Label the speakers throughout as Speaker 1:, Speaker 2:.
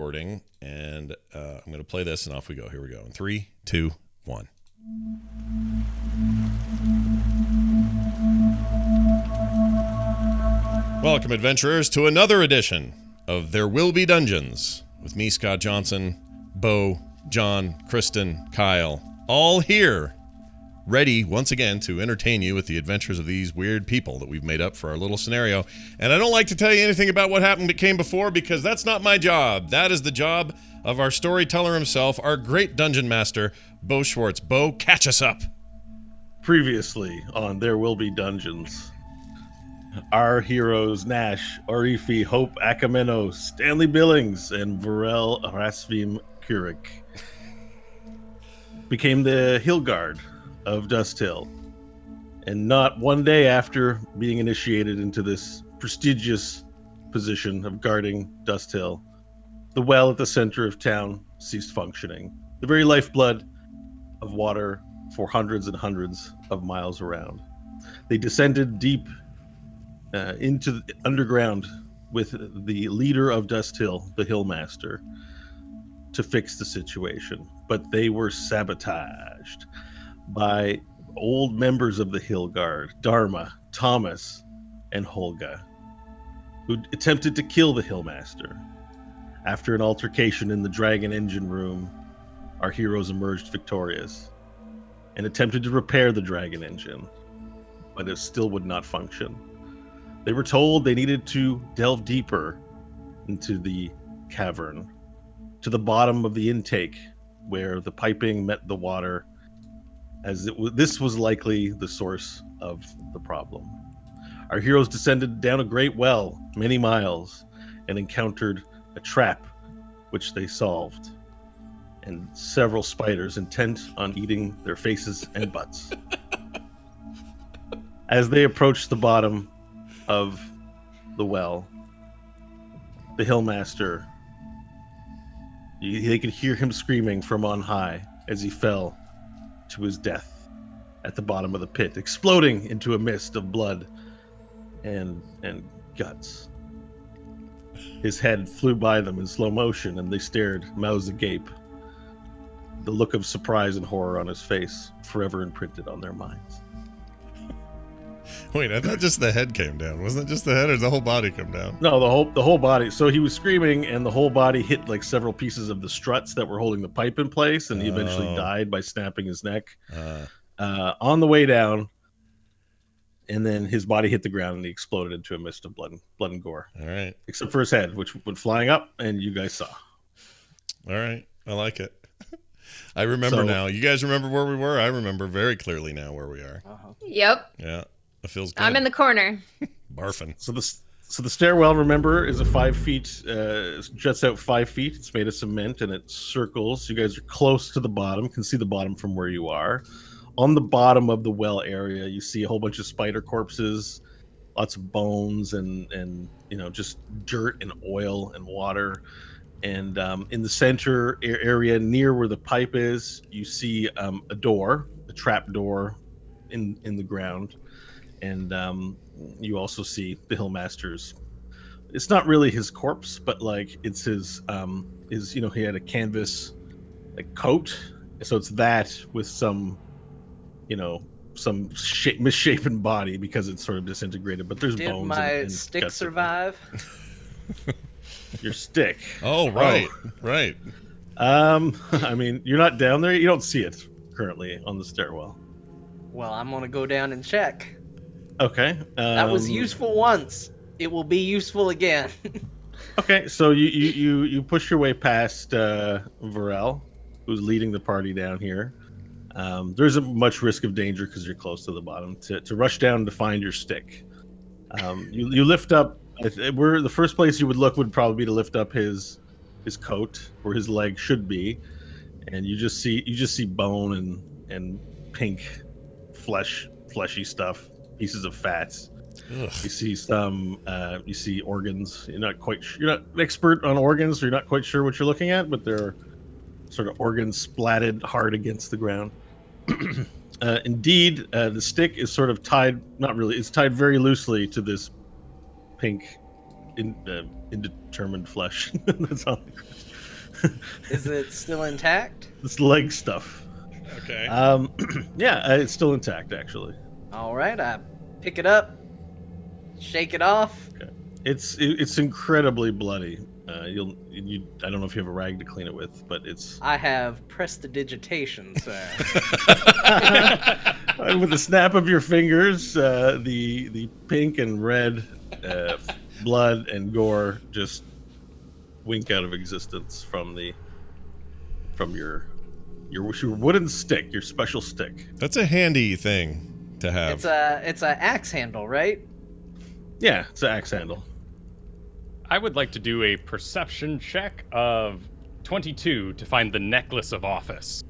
Speaker 1: recording, and I'm going to play this, and off we go. Here we go. In 3, 2, 1. Welcome, adventurers, to another edition of There Will Be Dungeons with me, Scott Johnson, Bo, John, Kristen, Kyle, all here, ready once again to entertain you with the adventures of these weird people that we've made up for our little scenario. And I don't like to tell you anything about what happened that came before, because that's not my job. That is the job of our storyteller himself, our great dungeon master, Bo Schwartz. Bo, catch us up.
Speaker 2: Previously on There Will Be Dungeons, our heroes Nash, Orifi, Hope, Akameno, Stanley Billings, and Varel Rasvim Kurik became the Hill Guard of Dust Hill. And not one day after being initiated into this prestigious position of guarding Dust Hill, the well at the center of town ceased functioning. The very lifeblood of water for hundreds and hundreds of miles around. They descended deep into the underground with the leader of Dust Hill, the Hillmaster, to fix the situation. But they were sabotaged by old members of the Hill Guard, Dharma, Thomas, and Holga, who attempted to kill the Hillmaster. After an altercation in the Dragon Engine room, our heroes emerged victorious and attempted to repair the Dragon Engine, but it still would not function. They were told they needed to delve deeper into the cavern, to the bottom of the intake, where the piping met the water, as this was likely the source of the problem. Our heroes descended down a great well, many miles, and encountered a trap, which they solved, and several spiders intent on eating their faces and butts. As they approached the bottom of the well, the Hillmaster, they could hear him screaming from on high as he fell to his death at the bottom of the pit, exploding into a mist of blood and guts. His head flew by them in slow motion, and they stared, mouths agape, the look of surprise and horror on his face forever imprinted on their minds.
Speaker 1: Wait, I thought just the head came down. Wasn't it just the head, or did the whole body come down?
Speaker 2: No, the whole body. So he was screaming, and the whole body hit like several pieces of the struts that were holding the pipe in place, and he eventually died by snapping his neck on the way down. And then his body hit the ground, and he exploded into a mist of blood and gore.
Speaker 1: All right.
Speaker 2: Except for his head, which went flying up, and you guys saw.
Speaker 1: All right. I like it. I remember now. You guys remember where we were? I remember very clearly now where we are.
Speaker 3: Yep.
Speaker 1: Yeah. It feels good.
Speaker 3: I'm in the corner.
Speaker 1: Barfing.
Speaker 2: So the stairwell, remember, is a 5 feet, juts out 5 feet. It's made of cement, and it circles. You guys are close to the bottom. You can see the bottom from where you are. On the bottom of the well area, you see a whole bunch of spider corpses, lots of bones, and just dirt and oil and water. And in the center area, near where the pipe is, you see a door, a trap door in the ground. And you also see the Hillmaster's. It's not really his corpse, but like it's his he had a canvas coat, so it's that with some misshapen body because it's sort of disintegrated. But there's bones.
Speaker 4: Did my
Speaker 2: and
Speaker 4: stick
Speaker 2: guts
Speaker 4: survive?
Speaker 2: Your stick.
Speaker 1: Oh, right. Right.
Speaker 2: I mean, you're not down there. You don't see it currently on the stairwell.
Speaker 4: Well, I'm gonna go down and check.
Speaker 2: Okay.
Speaker 4: That was useful once. It will be useful again.
Speaker 2: Okay, so you push your way past Varel, who's leading the party down here. There isn't much risk of danger because you're close to the bottom. To rush down to find your stick, you lift up. Where the first place you would look would probably be to lift up his coat where his leg should be, and you just see bone and pink fleshy stuff. Pieces of fats. Ugh. You see some. You see organs. You're not an expert on organs, so you're not quite sure what you're looking at. But they're sort of organs splatted hard against the ground. Indeed, the stick is sort of tied. Not really. It's tied very loosely to this pink, indeterminate flesh that's on the ground.
Speaker 4: Is it still intact?
Speaker 2: This leg stuff.
Speaker 1: Okay.
Speaker 2: Yeah, it's still intact actually.
Speaker 4: All right, I pick it up, shake it off.
Speaker 2: Okay. It's incredibly bloody. I don't know if you have a rag to clean it with, but it's
Speaker 4: I have prestidigitation, sir.
Speaker 2: with the snap of your fingers, the pink and red blood and gore just wink out of existence from your wooden stick, your special stick.
Speaker 1: That's a handy thing to have.
Speaker 4: It's a axe handle, right?
Speaker 2: Yeah, it's an axe handle.
Speaker 3: I would like to do a perception check of 22 to find the necklace of office.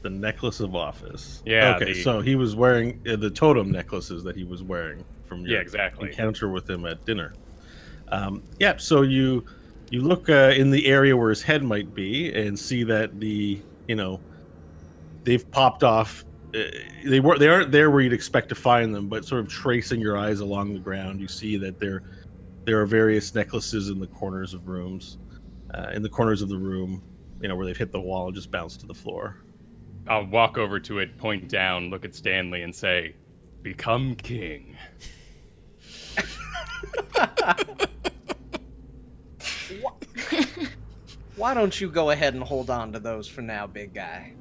Speaker 2: The necklace of office.
Speaker 3: Yeah.
Speaker 2: Okay, so he was wearing the totem necklaces that he was wearing from your
Speaker 3: exactly.
Speaker 2: encounter with him at dinner. Yeah, so you look in the area where his head might be and see that they've popped off. They aren't there where you'd expect to find them, but sort of tracing your eyes along the ground, you see that there are various necklaces in the corners of rooms, in the corners of the room, where they've hit the wall and just bounced to the floor.
Speaker 3: I'll walk over to it, point down, look at Stanley, and say, "Become king."
Speaker 4: Why don't you go ahead and hold on to those for now, big guy?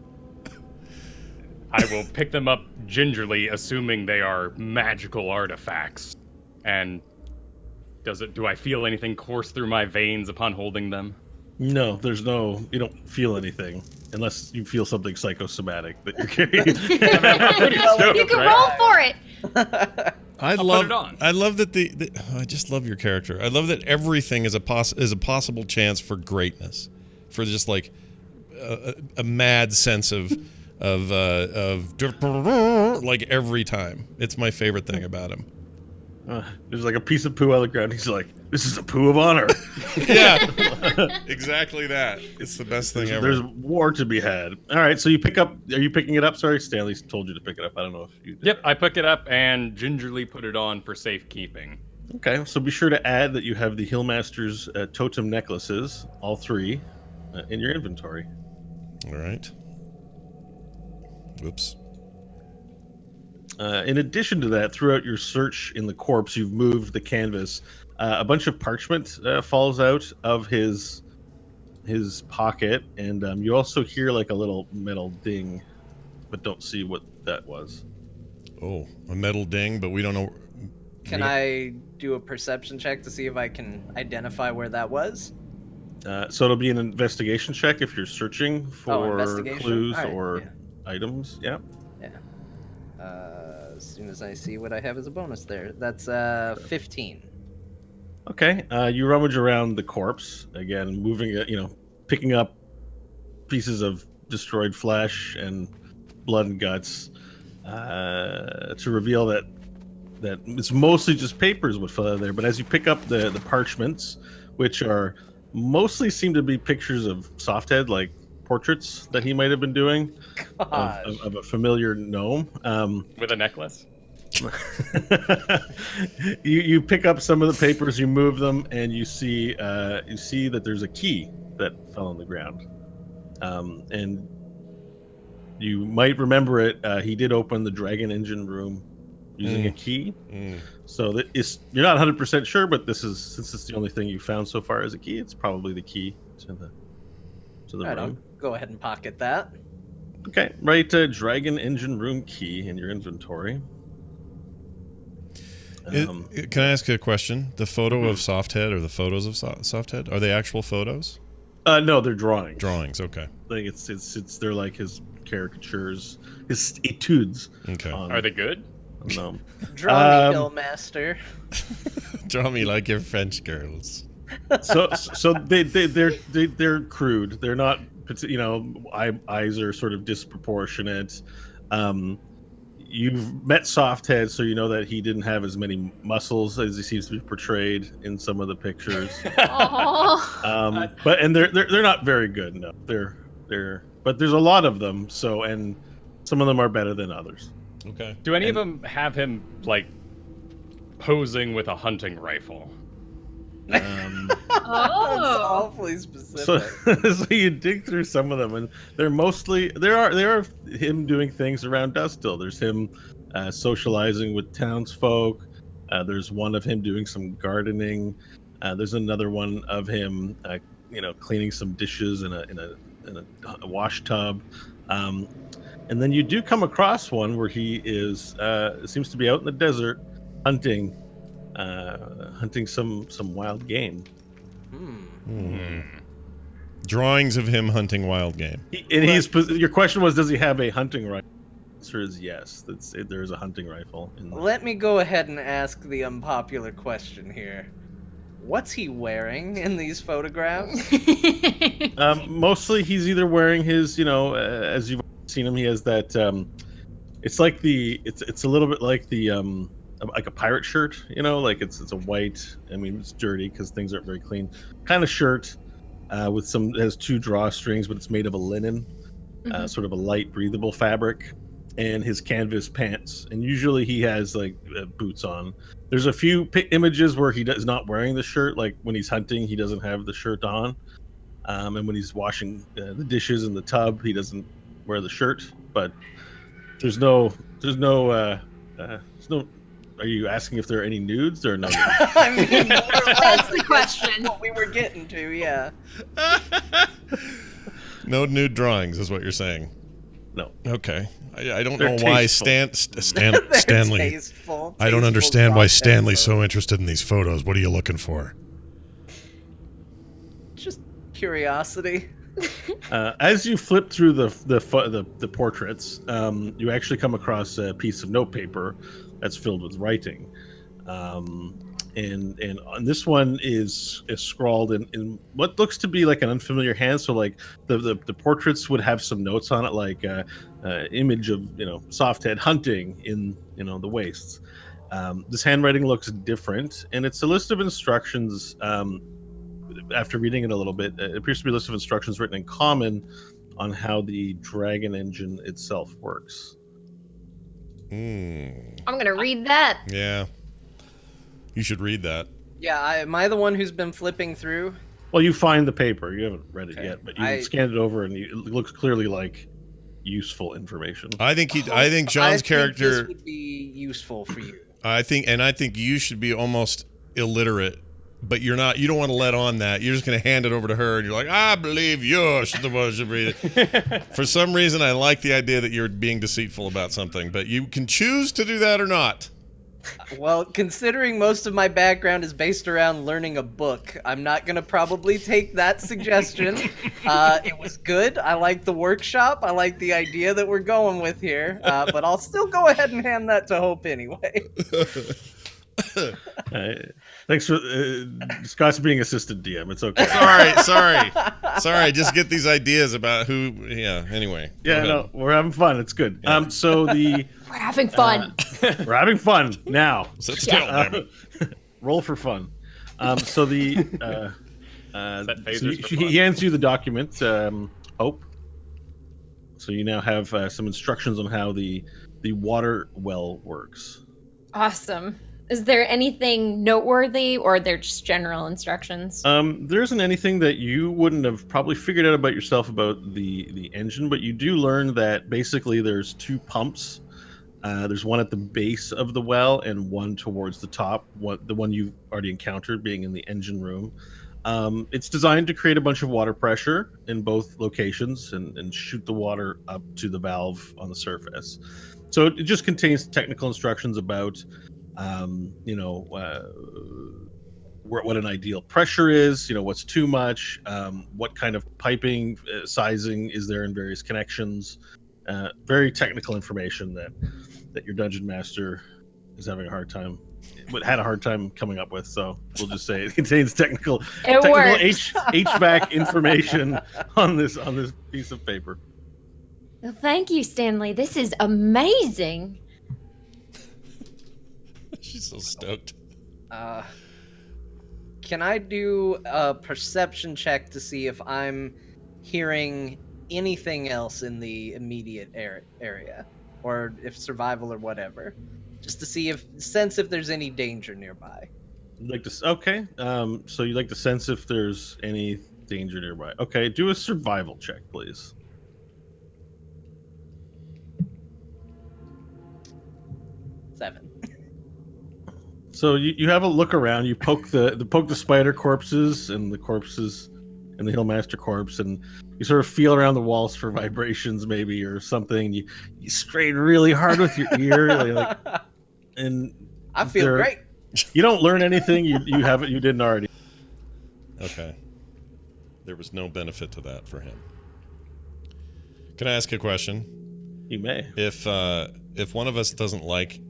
Speaker 3: I will pick them up gingerly, assuming they are magical artifacts. And do I feel anything course through my veins upon holding them?
Speaker 2: No, you don't feel anything unless you feel something psychosomatic that you're carrying.
Speaker 5: You can roll for it.
Speaker 1: I
Speaker 3: put
Speaker 1: love
Speaker 3: it on.
Speaker 1: I love that I just love your character. I love that everything is a possible chance for greatness, for just like a mad sense of like every time. It's my favorite thing about him.
Speaker 2: There's like a piece of poo on the ground. He's like, "This is a poo of honor."
Speaker 1: Yeah, exactly that. It's the best thing ever.
Speaker 2: There's war to be had. All right, so you pick up. Are you picking it up? Sorry, Stanley told you to pick it up. I don't know if you did.
Speaker 3: Yep, I pick it up and gingerly put it on for safekeeping.
Speaker 2: Okay, so be sure to add that you have the Hillmaster's totem necklaces, all three, in your inventory.
Speaker 1: All right. Whoops.
Speaker 2: In addition to that, throughout your search in the corpse, you've moved the canvas. A bunch of parchment falls out of his pocket, and you also hear like a little metal ding, but don't see what that was.
Speaker 1: Oh, a metal ding, but we don't know.
Speaker 4: Can I do a perception check to see if I can identify where that was?
Speaker 2: So it'll be an investigation check if you're searching for
Speaker 4: investigation?
Speaker 2: clues
Speaker 4: All right,
Speaker 2: or
Speaker 4: yeah.
Speaker 2: items. Yeah.
Speaker 4: Yeah. As soon as I see what I have as a bonus there. That's 15.
Speaker 2: Okay. You rummage around the corpse again, moving it, picking up pieces of destroyed flesh and blood and guts to reveal that it's mostly just papers what fell out of there. But as you pick up the parchments, which are mostly seem to be pictures of Softhead, like portraits that he might have been doing of a familiar gnome.
Speaker 3: With a necklace?
Speaker 2: You pick up some of the papers, you move them, and you see that there's a key that fell on the ground. And you might remember it. He did open the Dragon Engine room using a key. So you're not 100% sure, but since it's the only thing you found so far as a key, it's probably the key to the
Speaker 4: Right, I'll
Speaker 2: room.
Speaker 4: go ahead and pocket that.
Speaker 2: Okay, write Dragon Engine room key in your inventory.
Speaker 1: Can I ask you a question? The photo of Softhead, or the photos of Softhead, are they actual photos?
Speaker 2: No, they're drawings.
Speaker 1: Drawings, okay.
Speaker 2: Like they're like his caricatures, his etudes.
Speaker 1: Okay.
Speaker 3: Are they good?
Speaker 2: No.
Speaker 4: Draw me, Hillmaster.
Speaker 1: Draw me like your French girls.
Speaker 2: So they're crude. They're not, eyes are sort of disproportionate. You've met Softhead, so you know that he didn't have as many muscles as he seems to be portrayed in some of the pictures.
Speaker 5: Oh.
Speaker 2: But they're not very good. No, but there's a lot of them. So, and some of them are better than others.
Speaker 1: Okay.
Speaker 3: Do any of them have him, like, posing with a hunting rifle?
Speaker 4: That's
Speaker 5: Oh.
Speaker 4: awfully
Speaker 2: So,
Speaker 4: specific.
Speaker 2: so you dig through some of them, and they're mostly there are him doing things around Dust Till. There's him socializing with townsfolk. There's one of him doing some gardening. There's another one of him, cleaning some dishes in a wash tub. Um, and then you do come across one where he seems to be out in the desert hunting some wild game.
Speaker 1: Drawings of him hunting wild game.
Speaker 2: Your question was, does he have a hunting rifle? The answer is yes. There is a hunting rifle.
Speaker 4: Let me go ahead and ask the unpopular question here. What's he wearing in these photographs?
Speaker 2: Mostly he's either wearing his, as you've seen him, he has that. It's like it's a little bit like like a pirate shirt, like it's a white. I mean, it's dirty because things aren't very clean. Kind of shirt. It has 2 drawstrings, but it's made of a linen, sort of a light, breathable fabric, and his canvas pants. And usually he has like boots on. There's a few images where he is not wearing the shirt, like when he's hunting, he doesn't have the shirt on, and when he's washing the dishes in the tub, he doesn't wear the shirt. But there's no. Are you asking if there are any nudes or no?
Speaker 4: I mean,
Speaker 5: That's the question.
Speaker 4: What we were getting to, yeah.
Speaker 1: No nude drawings is what you're saying.
Speaker 2: No.
Speaker 1: Okay. I don't
Speaker 2: They're
Speaker 1: know why
Speaker 2: tasteful.
Speaker 1: Stanley.
Speaker 4: Tasteful,
Speaker 1: I don't
Speaker 4: tasteful
Speaker 1: understand why
Speaker 4: broadcast
Speaker 1: Stanley's so
Speaker 4: photos.
Speaker 1: interested in these photos. What are you looking for?
Speaker 4: Just curiosity.
Speaker 2: As you flip through the portraits, you actually come across a piece of notepaper that's filled with writing, and on this one is scrawled in what looks to be like an unfamiliar hand. So like the portraits would have some notes on it, like image of soft head hunting in the wastes. This handwriting looks different, and it's a list of instructions. After reading it a little bit, it appears to be a list of instructions written in common on how the dragon engine itself works.
Speaker 5: I'm gonna read that.
Speaker 1: Yeah. You should read that.
Speaker 4: Yeah, am I the one who's been flipping through?
Speaker 2: Well, you find the paper. You haven't read it
Speaker 4: Okay.
Speaker 2: yet, but you scanned it over, and it looks clearly like useful information.
Speaker 1: I think John's
Speaker 4: I think
Speaker 1: character.
Speaker 4: this would be useful for you.
Speaker 1: I think you should be almost illiterate, but you're not. You don't want to let on that. You're just going to hand it over to her, and you're like, I believe you're the one who should read it. For some reason, I like the idea that you're being deceitful about something, but you can choose to do that or not.
Speaker 4: Well, considering most of my background is based around learning a book, I'm not going to probably take that suggestion. It was good. I like the workshop. I like the idea that we're going with here. But I'll still go ahead and hand that to Hope anyway.
Speaker 2: Thanks for Scott's being assistant DM. It's okay.
Speaker 1: Sorry. Just get these ideas about who. Yeah. Anyway.
Speaker 2: Yeah, no, we're having fun. It's good.
Speaker 1: Yeah.
Speaker 2: So
Speaker 5: We're having fun.
Speaker 2: we're having fun now.
Speaker 1: Sit still, damn it.
Speaker 2: Roll for fun. So the
Speaker 3: phasers for
Speaker 2: he hands you the document, Hope. So you now have some instructions on how the water well works.
Speaker 5: Awesome. Is there anything noteworthy, or they're just general instructions?
Speaker 2: There isn't anything that you wouldn't have probably figured out about yourself about the engine, but you do learn that basically there's 2 pumps. There's one at the base of the well and one towards the top, the one you've already encountered being in the engine room. It's designed to create a bunch of water pressure in both locations and shoot the water up to the valve on the surface. So it just contains technical instructions about what an ideal pressure is, what's too much, what kind of piping sizing is there in various connections. Very technical information that your dungeon master is having a hard time coming up with. So we'll just say it contains technical HVAC information on this piece of paper.
Speaker 5: Well, thank you, Stanley. This is amazing.
Speaker 1: She's so stoked.
Speaker 4: Can I do a perception check to see if I'm hearing anything else in the immediate area, or if survival or whatever, just to see if there's any danger nearby?
Speaker 2: You'd like to. Okay. So you'd like to sense if there's any danger nearby. Okay. Do a survival check, please.
Speaker 4: 7.
Speaker 2: So you have a look around. You poke the spider corpses and the corpses and the Hillmaster corpse, and you sort of feel around the walls for vibrations, maybe or something. You strain really hard with your ear, and
Speaker 4: I feel great.
Speaker 2: You don't learn anything you didn't already.
Speaker 1: Okay. There was no benefit to that for him. Can I ask a question?
Speaker 2: You may.
Speaker 1: If one of us doesn't like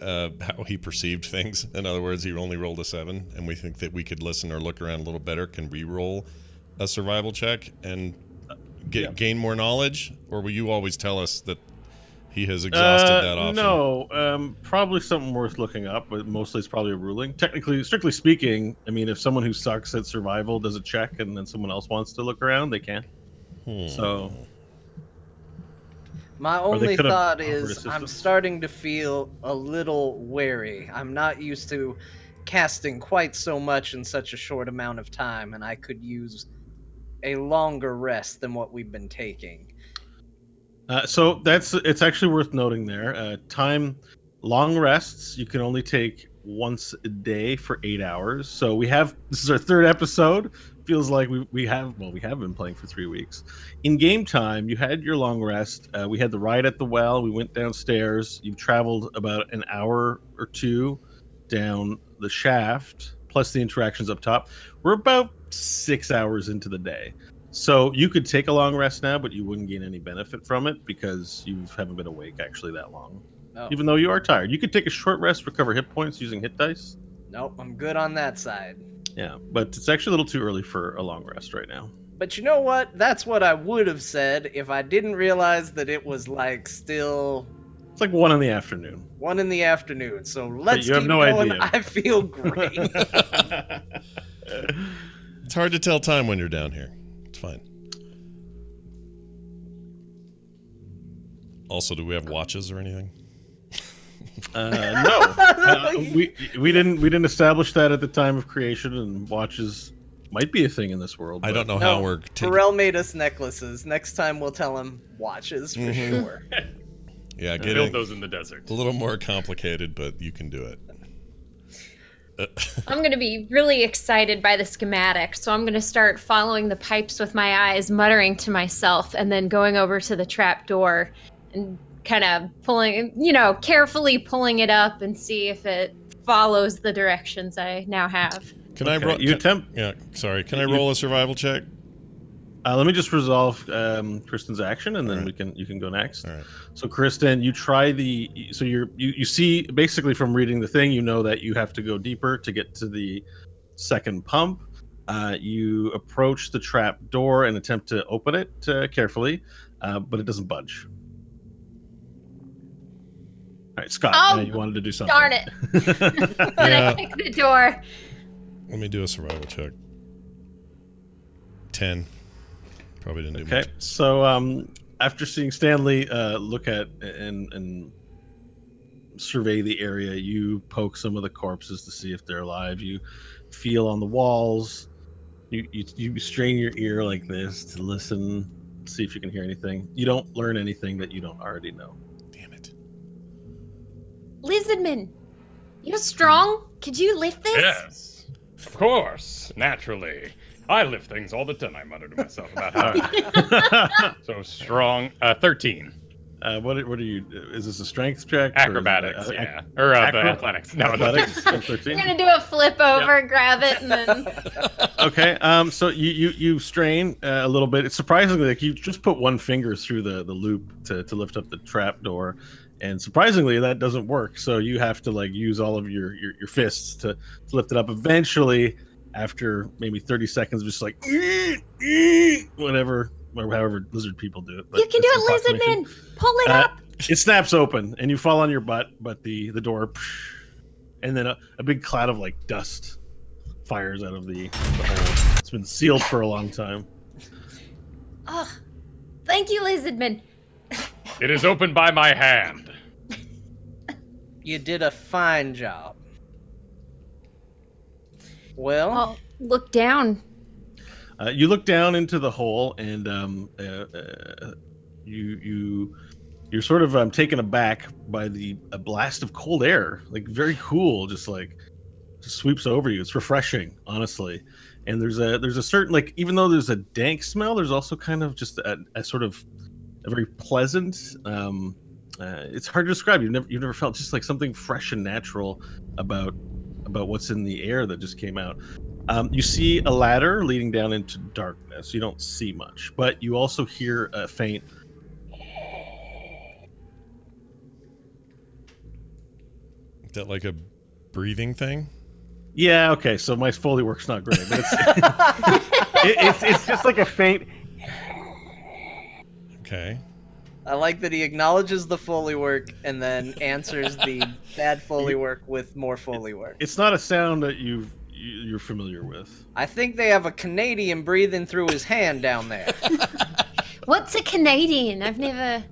Speaker 1: how he perceived things, in other words, he only rolled a 7, and we think that we could listen or look around a little better, can we roll a survival check and gain more knowledge? Or will you always tell us that he has exhausted that option?
Speaker 2: No, probably something worth looking up, but mostly it's probably a ruling. Technically, strictly speaking, I mean, if someone who sucks at survival does a check and then someone else wants to look around, they can. So...
Speaker 4: My only thought is I'm starting to feel a little wary. I'm not used to casting quite so much in such a short amount of time, and I could use a longer rest than what we've been taking.
Speaker 2: So it's actually worth noting there. Long rests you can only take once a day for 8 hours. So this is our 3rd episode. Feels like we have been playing for 3 weeks. In game time, you had your long rest. We had the ride at the well. We went downstairs. You've traveled about an hour or 2 down the shaft, plus the interactions up top. We're about 6 hours into the day. So you could take a long rest now, but you wouldn't gain any benefit from it because you haven't been awake actually that long.
Speaker 4: Oh.
Speaker 2: Even though you are tired. You could take a short rest, recover hit points using hit dice.
Speaker 4: Nope, I'm good on that side.
Speaker 2: Yeah, but it's actually a little too early for a long rest right now.
Speaker 4: But you know what? That's what I would have said if I didn't realize that it was still...
Speaker 2: It's like 1 in the afternoon.
Speaker 4: 1 in the afternoon. So let's
Speaker 2: you have
Speaker 4: keep
Speaker 2: no
Speaker 4: going.
Speaker 2: idea.
Speaker 4: I feel great.
Speaker 1: It's hard to tell time when you're down here. It's fine. Also, do we have watches or anything?
Speaker 2: No, we didn't establish that at the time of creation, and watches might be a thing in this world.
Speaker 1: I don't know how we're taking...
Speaker 4: Pharrell made us necklaces. Next time we'll tell him watches for sure.
Speaker 1: Yeah,
Speaker 3: build those in the desert.
Speaker 1: A little more complicated, but you can do it.
Speaker 5: I'm going to be really excited by the schematic, so I'm going to start following the pipes with my eyes, muttering to myself, and then going over to the trapdoor and kind of pulling, carefully pulling it up and see if it follows the directions I now have.
Speaker 1: Can I roll? Yeah, sorry. Can I roll a survival check?
Speaker 2: Let me just resolve Kristen's action, and then you can go next. All right. So, Kristen, you try you see basically from reading the thing, you know that you have to go deeper to get to the second pump. You approach the trap door and attempt to open it carefully, but it doesn't budge. All right, Scott, you wanted to do something.
Speaker 5: Darn it. I kick the door.
Speaker 1: Let me do a survival check. 10. Probably didn't do much.
Speaker 2: Okay, so after seeing Stanley look at and survey the area, you poke some of the corpses to see if they're alive. You feel on the walls. You strain your ear like this to listen, see if you can hear anything. You don't learn anything that you don't already know.
Speaker 1: Damn it.
Speaker 5: Lizardman, you're strong. Could you lift this?
Speaker 3: Yes, of course, naturally. I lift things all the time, I mutter to myself about how so strong. 13.
Speaker 2: What are you? Is this a strength check?
Speaker 3: Acrobatics, yeah. Or athletics. No,
Speaker 2: athletics. 13.
Speaker 5: You're gonna do a flip over, grab it, and then.
Speaker 2: Okay. So you strain a little bit. It's surprisingly you just put one finger through the loop to lift up the trap door, and surprisingly that doesn't work. So you have to use all of your fists to lift it up. Eventually, after maybe 30 seconds, just whatever. Or however lizard people do it.
Speaker 5: You can do it, Lizardman! Pull it up!
Speaker 2: It snaps open, and you fall on your butt, but the door... And then a big cloud of, dust fires out of the hole. It's been sealed for a long time.
Speaker 5: Oh, thank you, Lizardman.
Speaker 3: It is opened by my hand.
Speaker 4: You did a fine job. Well,
Speaker 5: I'll look down.
Speaker 2: You look down into the hole, and you're sort of taken aback by a blast of cold air, like very cool, just sweeps over you. It's refreshing, honestly. And there's a certain, like, even though there's a dank smell, there's also kind of just a sort of a very pleasant. It's hard to describe. You've never felt just like something fresh and natural about what's in the air that just came out. You see a ladder leading down into darkness. You don't see much, but you also hear a faint.
Speaker 1: Is that like a breathing thing?
Speaker 2: Yeah, okay. So my Foley work's not great, but it's just like a faint.
Speaker 1: Okay.
Speaker 4: I like that he acknowledges the Foley work and then answers the bad Foley work with more Foley work.
Speaker 2: It's not a sound that you're familiar with.
Speaker 4: I think they have a Canadian breathing through his hand down there.
Speaker 5: What's a Canadian? I've never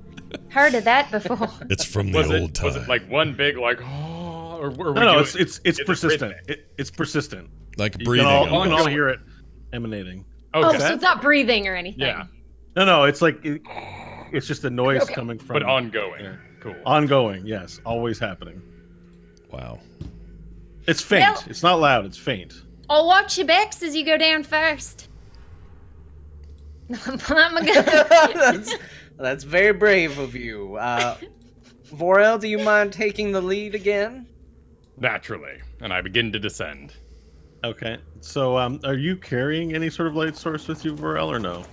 Speaker 5: heard of that before.
Speaker 1: It's from the old time.
Speaker 3: Was it like one big like, oh, or were we
Speaker 2: No,
Speaker 3: doing,
Speaker 2: it's persistent. It's persistent.
Speaker 1: Like
Speaker 2: You
Speaker 1: breathing.
Speaker 2: can all
Speaker 1: almost.
Speaker 2: hear it emanating.
Speaker 5: Oh,
Speaker 3: okay,
Speaker 5: so it's not breathing or anything.
Speaker 3: yeah,
Speaker 2: No, it's like it's just a noise coming from.
Speaker 3: but ongoing. Cool.
Speaker 2: Ongoing, yes, always happening.
Speaker 1: Wow.
Speaker 2: It's faint.
Speaker 5: Well-
Speaker 2: It's not loud. It's faint.
Speaker 5: I'll watch your backs as you go down first.
Speaker 4: That's very brave of you. Vorel, do you mind taking the lead again?
Speaker 3: Naturally, and I begin to descend.
Speaker 2: Okay. So, are you carrying any sort of light source with you, Vorel, or no?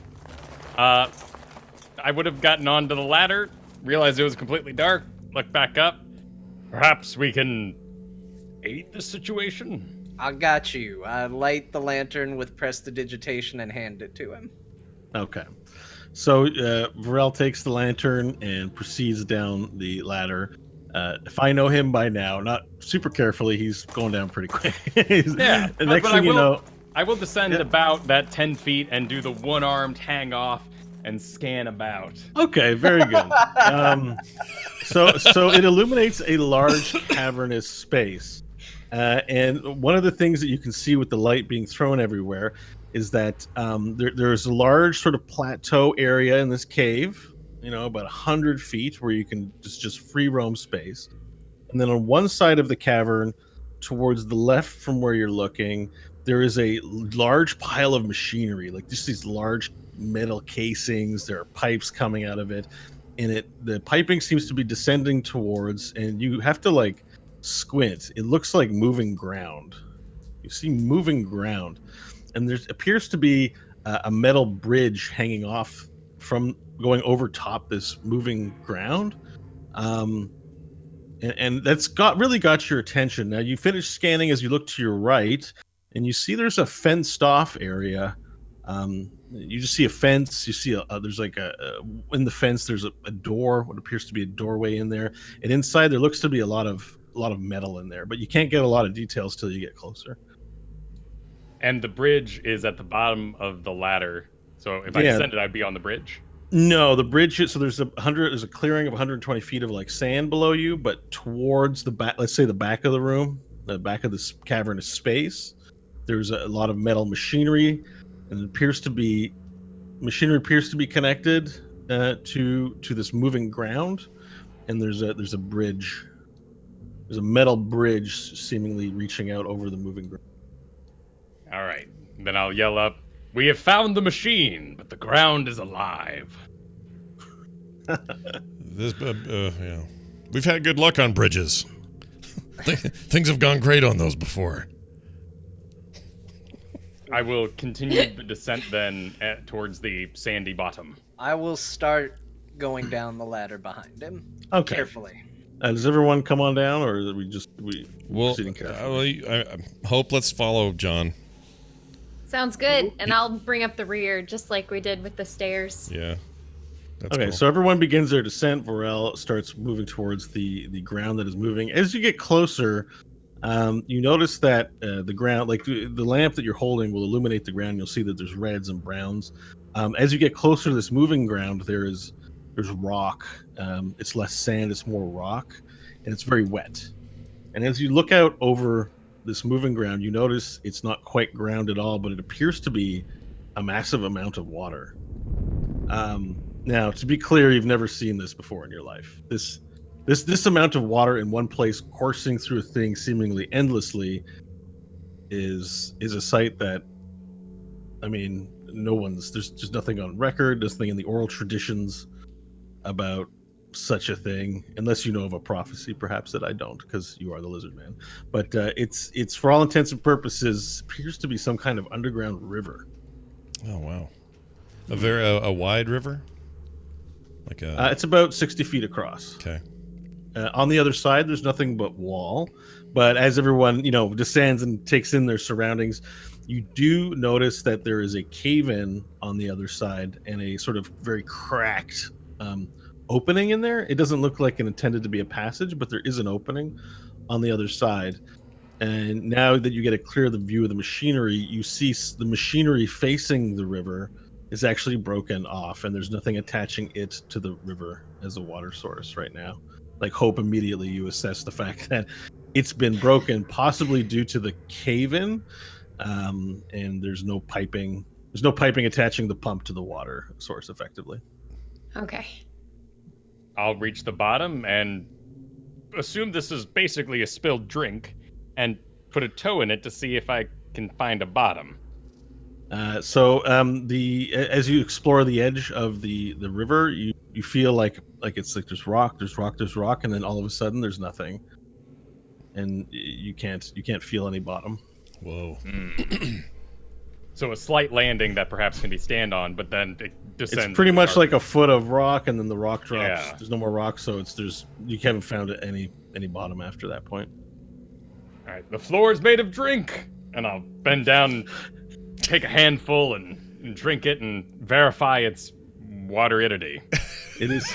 Speaker 3: I would have gotten onto the ladder, realized it was completely dark, looked back up. Perhaps we can aid the situation?
Speaker 4: I got you. I light the lantern with prestidigitation and hand it to him.
Speaker 2: Okay. So, Vorel takes the lantern and proceeds down the ladder. If I know him by now, not super carefully, he's going down pretty quick.
Speaker 3: Yeah,
Speaker 2: The next thing you know,
Speaker 3: I will descend about that 10 feet and do the one-armed hang-off and scan about.
Speaker 2: okay, very good. So it illuminates a large cavernous space, and one of the things that you can see with the light being thrown everywhere is that there's a large sort of plateau area in this cave, about 100 feet, where you can just free roam space. And then on one side of the cavern, towards the left from where you're looking, there is a large pile of machinery, like just these large metal casings. There are pipes coming out of it, and the piping seems to be descending towards, and you have to squint. It looks like moving ground. You see moving ground, and there appears to be a metal bridge hanging off from going over top this moving ground. And that's really got your attention. Now you finish scanning as you look to your right, and you see there's a fenced off area. You just see a fence. You see there's in the fence there's a door, what appears to be a doorway in there, and inside there looks to be a lot of metal in there, but you can't get a lot of details till you get closer.
Speaker 3: And the bridge is at the bottom of the ladder. So if I descended, I'd be on the bridge.
Speaker 2: No, the bridge. So there's a clearing of 120 feet of sand below you, but towards the back, let's say the back of the room, the back of this cavernous space, there's a lot of metal machinery, and machinery appears to be connected to this moving ground, and there's a bridge. There's a metal bridge seemingly reaching out over the moving ground.
Speaker 3: All right. Then I'll yell up, "We have found the machine, but the ground is alive."
Speaker 1: Yeah. We've had good luck on bridges. Things have gone great on those before.
Speaker 3: I will continue the descent then towards the sandy bottom.
Speaker 4: I will start going down the ladder behind him.
Speaker 2: Okay.
Speaker 4: Carefully.
Speaker 2: Does everyone come on down, or are we
Speaker 1: Well,
Speaker 2: proceeding carefully?
Speaker 1: I hope let's follow John.
Speaker 5: Sounds good. And I'll bring up the rear just like we did with the stairs.
Speaker 1: Yeah. That's
Speaker 2: Okay,
Speaker 1: cool.
Speaker 2: so everyone begins their descent. Vorel starts moving towards the ground that is moving. As you get closer, you notice that the ground, like the lamp that you're holding, will illuminate the ground. You'll see that there's reds and browns. As you get closer to this moving ground, there's rock. It's less sand, it's more rock, and it's very wet. And as you look out over this moving ground, you notice it's not quite ground at all, but it appears to be a massive amount of water. Now, to be clear, you've never seen this before in your life. This amount of water in one place coursing through a thing seemingly endlessly is a sight that, I mean, there's just nothing on record, nothing in the oral traditions about such a thing, unless you know of a prophecy, perhaps, that I don't, because you are the lizard man. But it's for all intents and purposes appears to be some kind of underground river.
Speaker 1: Oh wow, a wide river, like a.
Speaker 2: It's about 60 feet across.
Speaker 1: Okay.
Speaker 2: On the other side, there's nothing but wall. But as everyone descends and takes in their surroundings, you do notice that there is a cave-in on the other side and a sort of very cracked opening in there. It doesn't look like it intended to be a passage, but there is an opening on the other side. And now that you get a clear view of the machinery, you see the machinery facing the river is actually broken off, and there's nothing attaching it to the river as a water source right now. Like Hope, immediately you assess the fact that it's been broken, possibly due to the cave-in, and there's no piping. There's no piping attaching the pump to the water source effectively.
Speaker 5: Okay.
Speaker 3: I'll reach the bottom and assume this is basically a spilled drink and put a toe in it to see if I can find a bottom.
Speaker 2: As you explore the edge of the river, you feel like it's like there's rock, and then all of a sudden there's nothing, and you can't feel any bottom.
Speaker 1: Whoa.
Speaker 3: So a slight landing that perhaps can be stand on, but then it descends.
Speaker 2: It's pretty much like a foot of rock, and then the rock drops.
Speaker 3: Yeah.
Speaker 2: There's no more rock, so you haven't found any bottom after that point.
Speaker 3: All right, the floor is made of drink, and I'll bend down and take a handful and drink it and verify its wateridity.
Speaker 2: It is.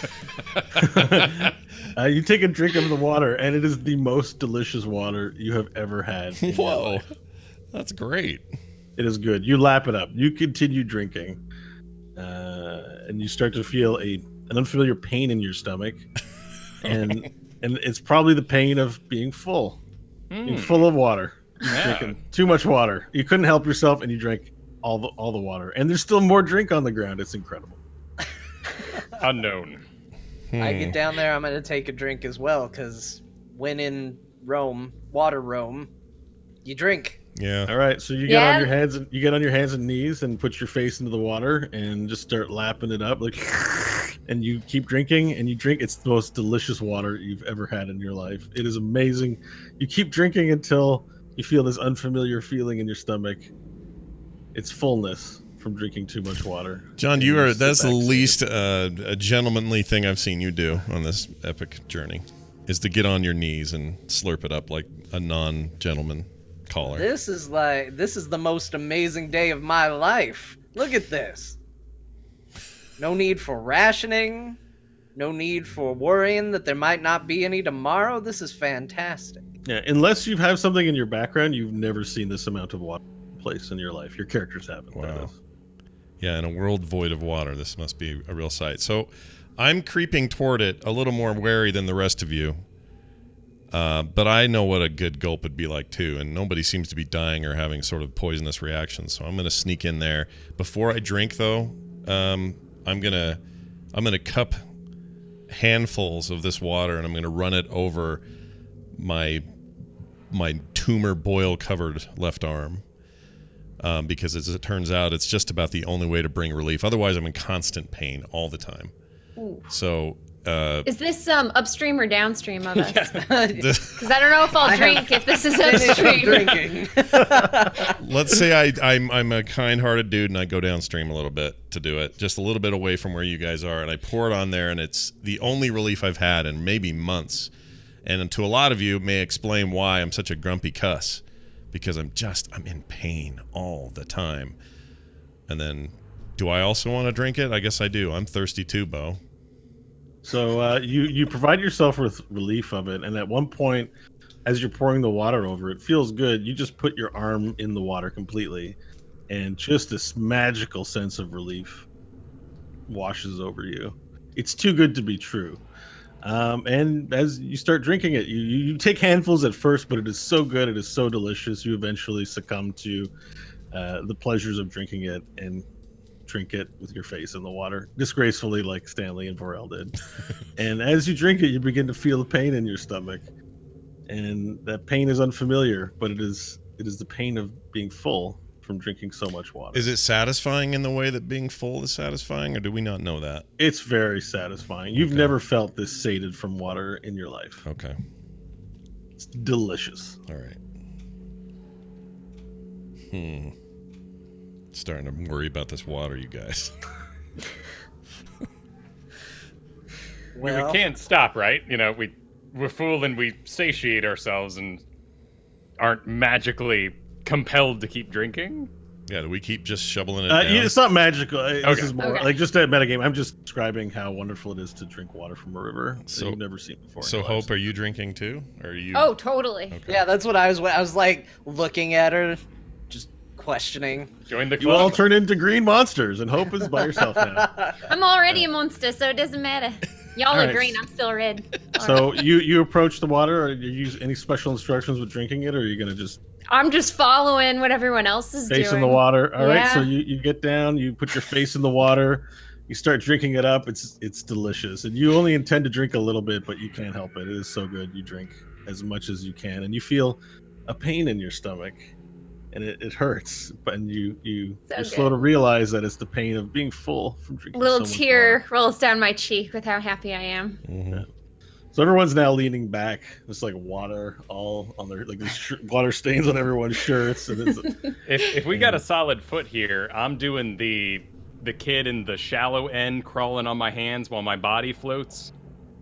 Speaker 2: You take a drink of the water, and it is the most delicious water you have ever had. In your
Speaker 1: Whoa,
Speaker 2: life.
Speaker 1: that's great.
Speaker 2: It is good. You lap it up. You continue drinking, and you start to feel an unfamiliar pain in your stomach, and it's probably the pain of being full, being full of water. You're drinking too much water. You couldn't help yourself, and you drank all the water. And there's still more drink on the ground. It's incredible.
Speaker 3: Unknown.
Speaker 4: I get down there, I'm gonna take a drink as well, because when in Rome, you drink.
Speaker 1: Yeah.
Speaker 2: All right, so you get on your hands and knees and put your face into the water and just start lapping it up, and you keep drinking and you drink. It's the most delicious water you've ever had in your life. It is amazing. You keep drinking until you feel this unfamiliar feeling in your stomach. It's fullness from drinking too much water.
Speaker 1: John, that's the least a gentlemanly thing I've seen you do on this epic journey, is to get on your knees and slurp it up like a non-gentleman caller.
Speaker 4: This is the most amazing day of my life. Look at this. No need for rationing. No need for worrying that there might not be any tomorrow. This is fantastic.
Speaker 2: Yeah, unless you have something in your background, you've never seen this amount of water place in your life. Your characters haven't.
Speaker 1: Wow. Yeah, in a world void of water, this must be a real sight. So I'm creeping toward it a little more wary than the rest of you. But I know what a good gulp would be like too, and nobody seems to be dying or having sort of poisonous reactions. So I'm going to sneak in there. Before I drink, though, I'm gonna cup handfuls of this water, and I'm going to run it over my tumor boil covered left arm. Because as it turns out, it's just about the only way to bring relief. Otherwise, I'm in constant pain all the time.
Speaker 5: Ooh.
Speaker 1: So,
Speaker 5: is this upstream or downstream of us? Because I don't know if I'll drink if this is upstream.
Speaker 4: Drinking.
Speaker 1: Let's say I'm a kind-hearted dude and I go downstream a little bit to do it, just a little bit away from where you guys are, and I pour it on there, and it's the only relief I've had in maybe months. And to a lot of you, it may explain why I'm such a grumpy cuss. Because I'm in pain all the time. And then, do I also want to drink it? I guess I do. I'm thirsty too, Bo.
Speaker 2: So you provide yourself with relief of it, and at one point, as you're pouring the water over, it feels good. You just put your arm in the water completely, and just this magical sense of relief washes over you. It's too good to be true. And as you start drinking it, you take handfuls at first, but it is so good, it is so delicious. You eventually succumb to the pleasures of drinking it and drink it with your face in the water, disgracefully, like Stanley and Vorel did. And as you drink it, you begin to feel the pain in your stomach, and that pain is unfamiliar, but it is the pain of being full from drinking so much water.
Speaker 1: Is it satisfying in the way that being full is satisfying, or do we not know that?
Speaker 2: It's very satisfying. You've never felt this sated from water in your life.
Speaker 1: Okay.
Speaker 2: It's delicious.
Speaker 1: All right. Starting to worry about this water, you guys.
Speaker 3: We can't stop, right? You know, we're full and we satiate ourselves and aren't magically compelled to keep drinking.
Speaker 1: Yeah, do we keep just shoveling it down?
Speaker 2: It's not magical. This is more
Speaker 5: Okay.
Speaker 2: like just a metagame. I'm just describing how wonderful it is to drink water from a river
Speaker 1: So-
Speaker 2: that you've never seen before.
Speaker 1: So, Hope, are you drinking too? Or are you?
Speaker 5: Oh, totally.
Speaker 1: Okay.
Speaker 4: Yeah, that's what I was like looking at her, just questioning.
Speaker 3: Join the
Speaker 2: You all
Speaker 3: club.
Speaker 2: turn into green monsters, and Hope is by yourself now.
Speaker 5: I'm already a monster, so it doesn't matter. Y'all
Speaker 2: All
Speaker 5: are
Speaker 2: right.
Speaker 5: green, I'm still red.
Speaker 2: So you approach the water, or you use any special instructions with drinking it, or are you gonna just
Speaker 5: I'm just following what everyone else is
Speaker 2: face
Speaker 5: doing.
Speaker 2: in the water? All right.
Speaker 5: Yeah.
Speaker 2: So you get down, you put your face in the water, you start drinking it up. It's delicious, and you only intend to drink a little bit, but you can't help it. It is so good. You drink as much as you can, and you feel a pain in your stomach, and it hurts. But you're
Speaker 5: So
Speaker 2: slow
Speaker 5: good.
Speaker 2: to realize that it's the pain of being full from drinking.
Speaker 5: Little
Speaker 2: so much
Speaker 5: tear
Speaker 2: water.
Speaker 5: rolls down my cheek with how happy I am.
Speaker 1: Mhm.
Speaker 2: So everyone's now leaning back. There's like water all on their these water stains on everyone's shirts, and it's,
Speaker 3: If we got a solid foot here, I'm doing the kid in the shallow end crawling on my hands while my body floats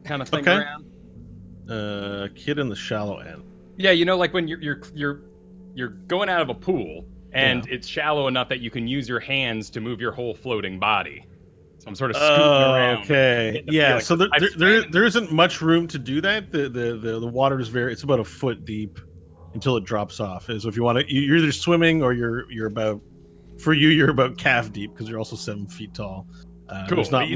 Speaker 3: kind of thing
Speaker 2: Okay.
Speaker 3: around.
Speaker 2: Kid in the shallow end.
Speaker 3: Yeah, you know, like when you're going out of a pool and it's shallow enough that you can use your hands to move your whole floating body. So I'm sort of scooting around.
Speaker 2: Okay.
Speaker 3: getting the
Speaker 2: Yeah.
Speaker 3: feeling.
Speaker 2: So
Speaker 3: I've
Speaker 2: there isn't much room to do that. The water is it's about a foot deep until it drops off. So if you want to, you're either swimming or you're about, for you're about calf deep because you're also 7 feet tall.
Speaker 3: Cool.
Speaker 2: There's not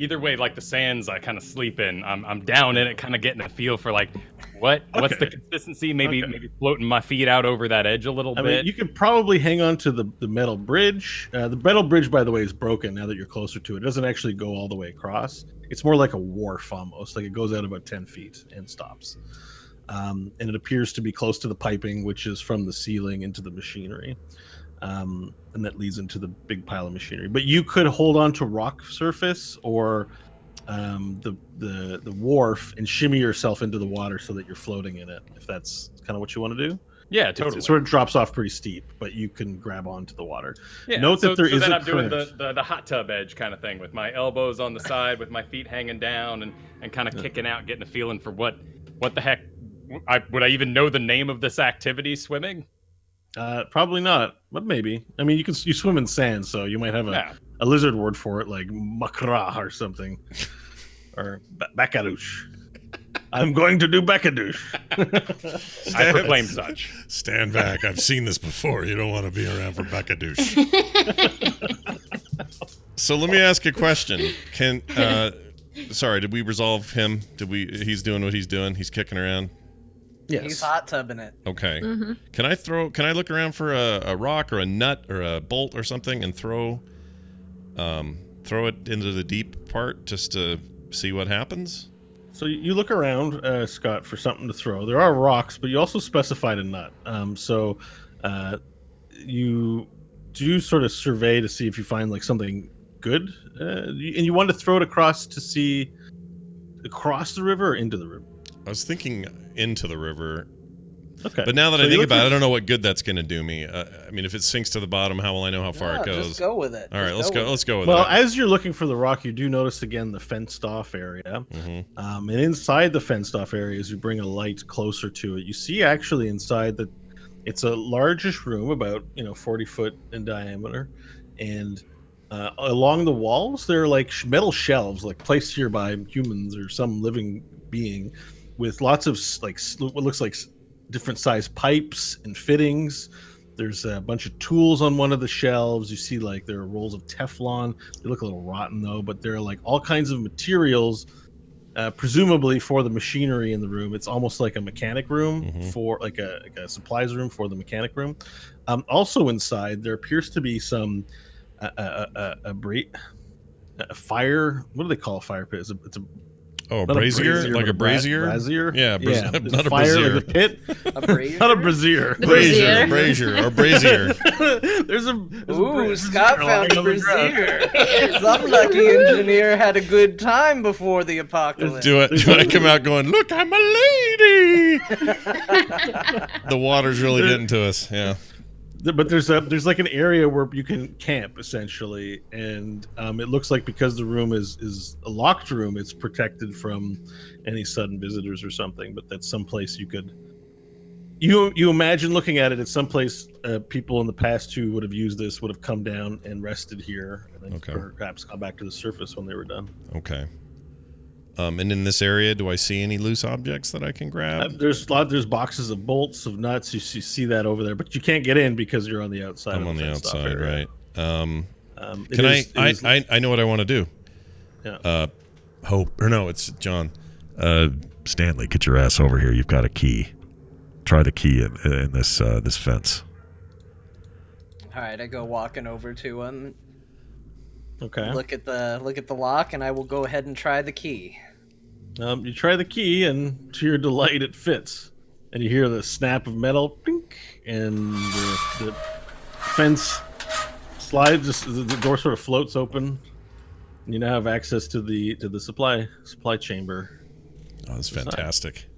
Speaker 3: Either way, like the sands I kind of sleep in, I'm down in it, kind of getting a feel for like what's the
Speaker 2: Okay.
Speaker 3: consistency. Maybe floating my feet out over that edge a little
Speaker 2: I
Speaker 3: bit.
Speaker 2: mean, you could probably hang on to the metal bridge. The metal bridge, by the way, is broken now that you're closer to it. It doesn't actually go all the way across. It's more like a wharf almost. Like it goes out about 10 feet and stops. And it appears to be close to the piping, which is from the ceiling into the machinery. And that leads into the big pile of machinery. But you could hold on to rock surface or the wharf and shimmy yourself into the water so that you're floating in it, if that's kind of what you want to do.
Speaker 3: yeah,
Speaker 2: It
Speaker 3: totally.
Speaker 2: sort of drops off pretty steep, but you can grab onto the water.
Speaker 3: Yeah,
Speaker 2: Note that there
Speaker 3: so
Speaker 2: is
Speaker 3: then
Speaker 2: a
Speaker 3: I'm doing
Speaker 2: current.
Speaker 3: the hot tub edge kind of thing with my elbows on the side, with my feet hanging down, and kind of kicking out, getting a feeling for what the heck. Would I even know the name of this activity, swimming?
Speaker 2: Probably not, but maybe. I mean, you swim in sand, so you might have
Speaker 3: Yeah.
Speaker 2: a lizard word for it, like makra or something, or bakadouche. I'm going to do bakadouche.
Speaker 3: I proclaim such.
Speaker 1: Stand back. I've seen this before. You don't want to be around for Becadouche. So let me ask a question. Sorry, did we resolve him? He's doing what he's doing. He's kicking around.
Speaker 2: Yes.
Speaker 4: He's hot tubbing it.
Speaker 1: Okay. Can I look around for a rock or a nut or a bolt or something and throw it into the deep part just to see what happens?
Speaker 2: So you look around, Scott, for something to throw. There are rocks, but you also specified a nut. So you do sort of survey to see if you find like something good, and you want to throw it across the river or into the river.
Speaker 1: I was thinking into the river,
Speaker 2: Okay.
Speaker 1: but now that
Speaker 2: So
Speaker 1: I
Speaker 2: you
Speaker 1: think
Speaker 2: look
Speaker 1: about it,
Speaker 2: for-
Speaker 1: I don't know what good that's going to do me. I mean, if it sinks to the bottom, how will I know how far
Speaker 4: No,
Speaker 1: it goes?
Speaker 4: Just go with it.
Speaker 1: All right, let's
Speaker 4: Just
Speaker 1: go.
Speaker 4: with
Speaker 1: Let's go with
Speaker 2: Well,
Speaker 1: it.
Speaker 2: as you're looking for the rock, you do notice again the fenced off area.
Speaker 1: Mhm.
Speaker 2: And inside the fenced off area, as you bring a light closer to it, you see actually inside that it's a largish room, about 40 foot in diameter, and along the walls there are like metal shelves, like placed here by humans or some living being, with lots of what looks like different size pipes and fittings. There's a bunch of tools on one of the shelves. You see like there are rolls of Teflon. They look a little rotten though, but there are like all kinds of materials presumably for the machinery in the room. It's almost like a mechanic room
Speaker 1: Mhm.
Speaker 2: for like a supplies room for the mechanic room. Also inside there appears to be some a fire. What do they call a fire pit? It's a
Speaker 1: Oh, a
Speaker 2: not
Speaker 1: brazier?
Speaker 2: but
Speaker 1: Like a brazier?
Speaker 2: brazier.
Speaker 1: Yeah,
Speaker 2: yeah.
Speaker 1: not
Speaker 2: There's
Speaker 1: a
Speaker 2: fire,
Speaker 1: brazier.
Speaker 2: like a pit.
Speaker 4: A brazier?
Speaker 2: Not a brazier.
Speaker 5: The
Speaker 1: Brazier,
Speaker 5: brazier.
Speaker 1: brazier, or brazier.
Speaker 2: there's a
Speaker 4: Ooh,
Speaker 2: brazier
Speaker 4: Scott found
Speaker 2: lying
Speaker 4: a
Speaker 2: on the ground.
Speaker 4: brazier. Some lucky engineer had a good time before the apocalypse.
Speaker 1: Do I come out going, look, I'm a lady? The water's really getting to us. Yeah.
Speaker 2: But there's like an area where you can camp essentially, and it looks like because the room is a locked room, it's protected from any sudden visitors or something. But that's someplace you could you imagine looking at it. It's someplace people in the past who would have used this would have come down and rested here, and then
Speaker 1: Okay.
Speaker 2: perhaps gone back to the surface when they were done.
Speaker 1: Okay. And in this area, do I see any loose objects that I can grab?
Speaker 2: There's boxes of bolts of nuts. You see that over there, but you can't get in because you're on the outside.
Speaker 1: I'm
Speaker 2: of
Speaker 1: on the
Speaker 2: fenced-off
Speaker 1: outside,
Speaker 2: area.
Speaker 1: right?
Speaker 2: It
Speaker 1: Can
Speaker 2: is- it is-
Speaker 1: I know what I want to do.
Speaker 2: Yeah.
Speaker 1: Hope, or no, it's John. Stanley, get your ass over here. You've got a key. Try the key in this this fence.
Speaker 4: All right, I go walking over to him.
Speaker 2: Okay.
Speaker 4: Look at the lock, and I will go ahead and try the key.
Speaker 2: You try the key, and to your delight, it fits. And you hear the snap of metal, pink, and the fence slides. The door sort of floats open, and you now have access to the supply chamber.
Speaker 1: Oh, that's fantastic.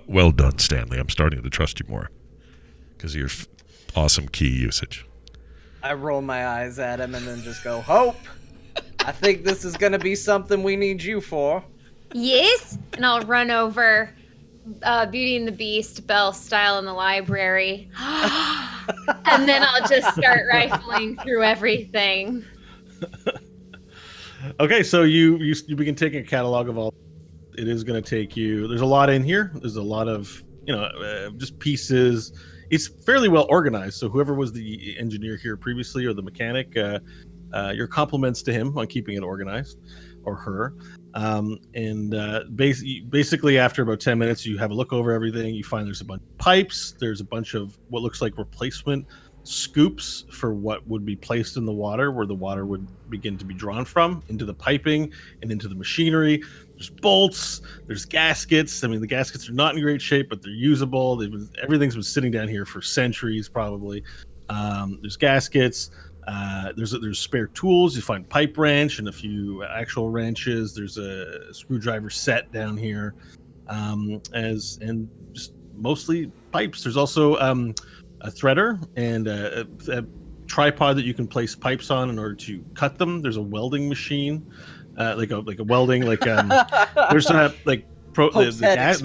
Speaker 1: Well done, Stanley. I'm starting to trust you more because of your awesome key usage.
Speaker 4: I roll my eyes at him and then just go, Hope, I think this is going to be something we need you for.
Speaker 5: Yes, and I'll run over Beauty and the Beast, Belle style in the library. And then I'll just start rifling through everything.
Speaker 2: Okay, so you begin taking a catalog of all. It is going to take you. There's a lot in here. There's a lot of just pieces. It's fairly well organized. So whoever was the engineer here previously or the mechanic, your compliments to him on keeping it organized, or her. Basically after about 10 minutes, you have a look over everything. You find there's a bunch of pipes. There's a bunch of what looks like replacement scoops for what would be placed in the water, where the water would begin to be drawn from into the piping and into the machinery. There's bolts, there's gaskets. I mean, the gaskets are not in great shape, but they're usable. Everything's been sitting down here for centuries, probably. There's gaskets. There's spare tools. You find pipe wrench and a few actual wrenches. There's a screwdriver set down here, and just mostly pipes. There's also a threader and a tripod that you can place pipes on in order to cut them. There's a welding machine, like a welding there's the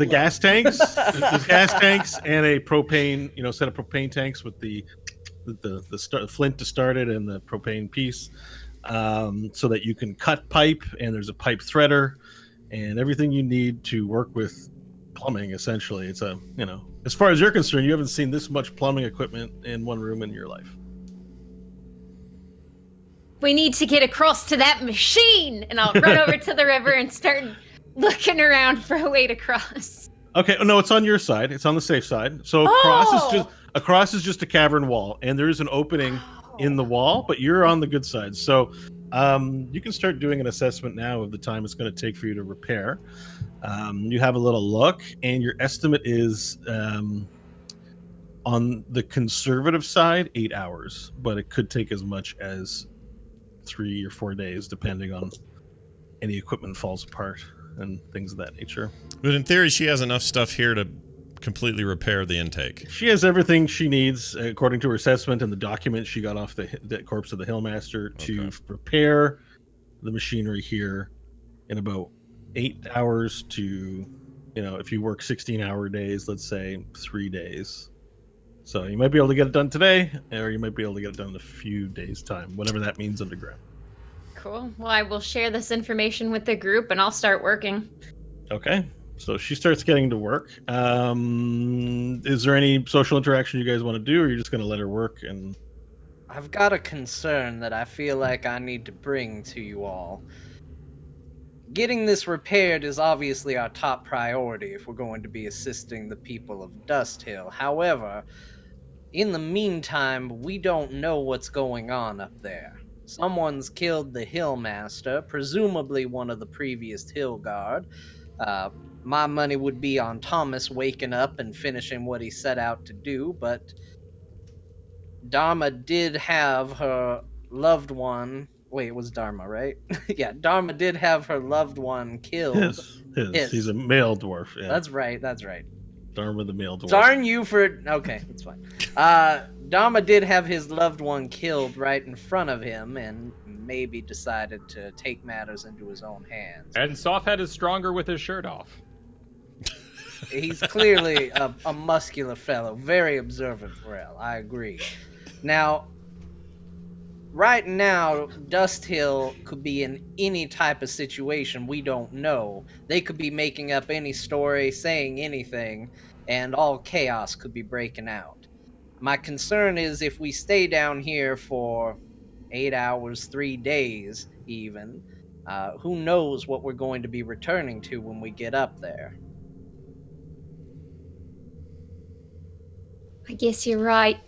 Speaker 2: gas tanks. There's gas tanks and a propane set of propane tanks with the flint to start it and the propane piece, so that you can cut pipe. And there's a pipe threader and everything you need to work with plumbing. Essentially, it's as far as you're concerned, you haven't seen this much plumbing equipment in one room in your life.
Speaker 5: We need to get across to that machine, and I'll run over to the river and start looking around for a way to cross.
Speaker 2: Okay, no, it's on your side. It's on the safe side. So across is just a cavern wall, and there is an opening in the wall, but you're on the good side. So you can start doing an assessment now of the time it's going to take for you to repair. You have a little look, and your estimate is on the conservative side 8 hours, but it could take as much as 3 or 4 days, depending on any equipment falls apart and things of that nature.
Speaker 1: But in theory, she has enough stuff here to completely repair the intake.
Speaker 2: She has everything she needs, according to her assessment and the document she got off the corpse of the Hillmaster, to repair the machinery here in about 8 hours to, if you work 16-hour days, let's say 3 days. So you might be able to get it done today, or you might be able to get it done in a few days' time, whatever that means underground.
Speaker 5: Cool. Well, I will share this information with the group, and I'll start working.
Speaker 2: Okay. So she starts getting to work. Is there any social interaction you guys want to do, or are you just going to let her work? And
Speaker 4: I've got a concern that I feel like I need to bring to you all. Getting this repaired is obviously our top priority if we're going to be assisting the people of Dust Hill. However, in the meantime, we don't know what's going on up there. Someone's killed the Hill Master, presumably one of the previous Hill Guard. My money would be on Thomas waking up and finishing what he set out to do, but Dharma did have her loved one. Wait, it was Dharma, right? Yeah, Dharma did have her loved one killed.
Speaker 2: His. He's a male dwarf. Yeah.
Speaker 4: That's right.
Speaker 2: Dharma the male dwarf.
Speaker 4: Darn you for... Okay, that's fine. Dharma did have his loved one killed right in front of him and maybe decided to take matters into his own hands.
Speaker 3: And Softhead is stronger with his shirt off.
Speaker 4: He's clearly a muscular fellow. Very observant, Pharrell. I agree. Now, right now, Dust Hill could be in any type of situation we don't know. They could be making up any story, saying anything, and all chaos could be breaking out. My concern is if we stay down here for 8 hours, 3 days even, who knows what we're going to be returning to when we get up there.
Speaker 5: I guess you're right.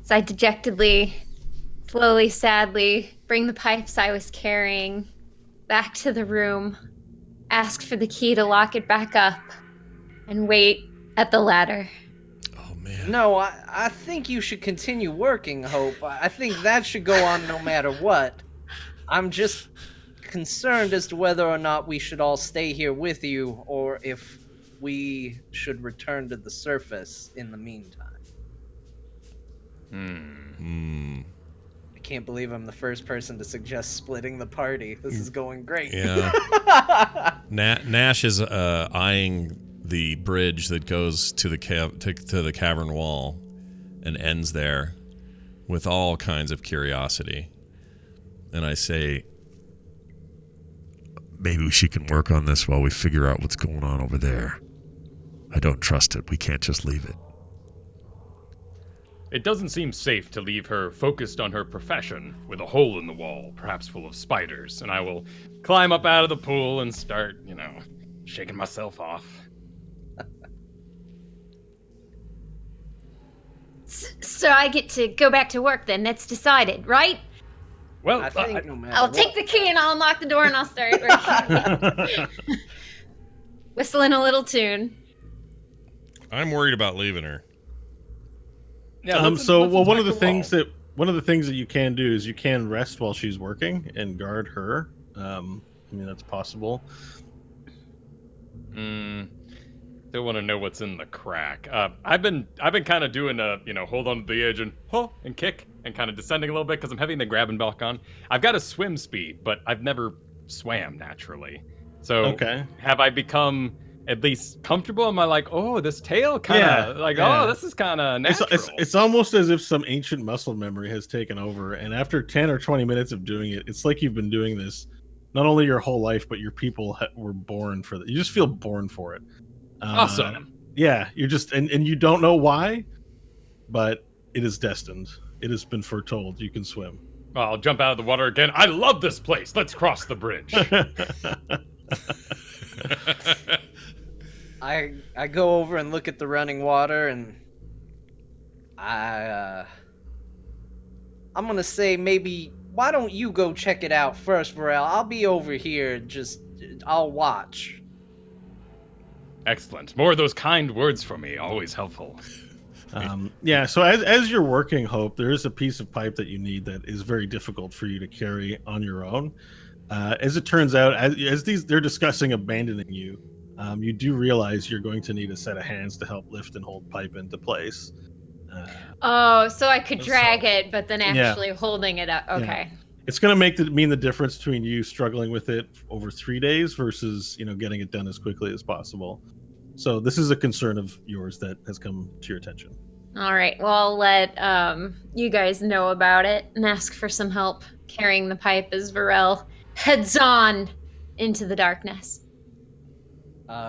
Speaker 5: So I dejectedly, slowly, sadly, bring the pipes I was carrying back to the room, ask for the key to lock it back up, and wait at the ladder.
Speaker 1: Oh, man.
Speaker 4: No, I think you should continue working, Hope. I think that should go on no matter what. I'm just concerned as to whether or not we should all stay here with you, or if we should return to the surface in the meantime. I can't believe I'm the first person to suggest splitting the party. This is going great.
Speaker 1: Yeah. Nash is eyeing the bridge that goes to the to the cavern wall and ends there with all kinds of curiosity. And I say, maybe she can work on this while we figure out what's going on over there. I don't trust it. We can't just leave it.
Speaker 3: It doesn't seem safe to leave her focused on her profession with a hole in the wall, perhaps full of spiders, and I will climb up out of the pool and start, shaking myself off.
Speaker 5: So I get to go back to work then, that's decided, right?
Speaker 3: Well,
Speaker 4: I think no matter
Speaker 5: I'll
Speaker 4: what-
Speaker 5: take the key and I'll unlock the door and I'll start working. Whistling a little tune.
Speaker 1: I'm worried about leaving her.
Speaker 3: yeah,
Speaker 2: One of the
Speaker 3: check
Speaker 2: things
Speaker 3: wall.
Speaker 2: that you can do is you can rest while she's working and guard her. That's possible.
Speaker 3: Still want to know what's in the crack. I've been kind of doing a hold on to the edge and kick and kind of descending a little bit because I'm heavy and then grabbing back on. I've got a swim speed, but I've never swam naturally. So
Speaker 2: Okay.
Speaker 3: have I become at least comfortable? Am I like, oh, this tail kind of oh, this is kind of natural.
Speaker 2: It's almost as if some ancient muscle memory has taken over, and after 10 or 20 minutes of doing it, it's like you've been doing this not only your whole life, but your people were born for it. You just feel born for it.
Speaker 3: Awesome.
Speaker 2: Yeah, you're just and you don't know why, but it is destined. It has been foretold. You can swim.
Speaker 3: Well, I'll jump out of the water again. I love this place. Let's cross the bridge.
Speaker 4: I go over and look at the running water, and I'm gonna say maybe why don't you go check it out first, Varel? I'll be over here. I'll watch.
Speaker 3: Excellent. More of those kind words from me. Always helpful.
Speaker 2: So as you're working, Hope, there is a piece of pipe that you need that is very difficult for you to carry on your own. As it turns out, as they're discussing abandoning you, you do realize you're going to need a set of hands to help lift and hold pipe into place.
Speaker 5: So I could drag it, but then actually holding it up. Okay.
Speaker 2: Yeah. It's going to mean the difference between you struggling with it over 3 days versus getting it done as quickly as possible. So this is a concern of yours that has come to your attention.
Speaker 5: All right. Well, I'll let you guys know about it and ask for some help carrying the pipe as Varel heads on into the darkness.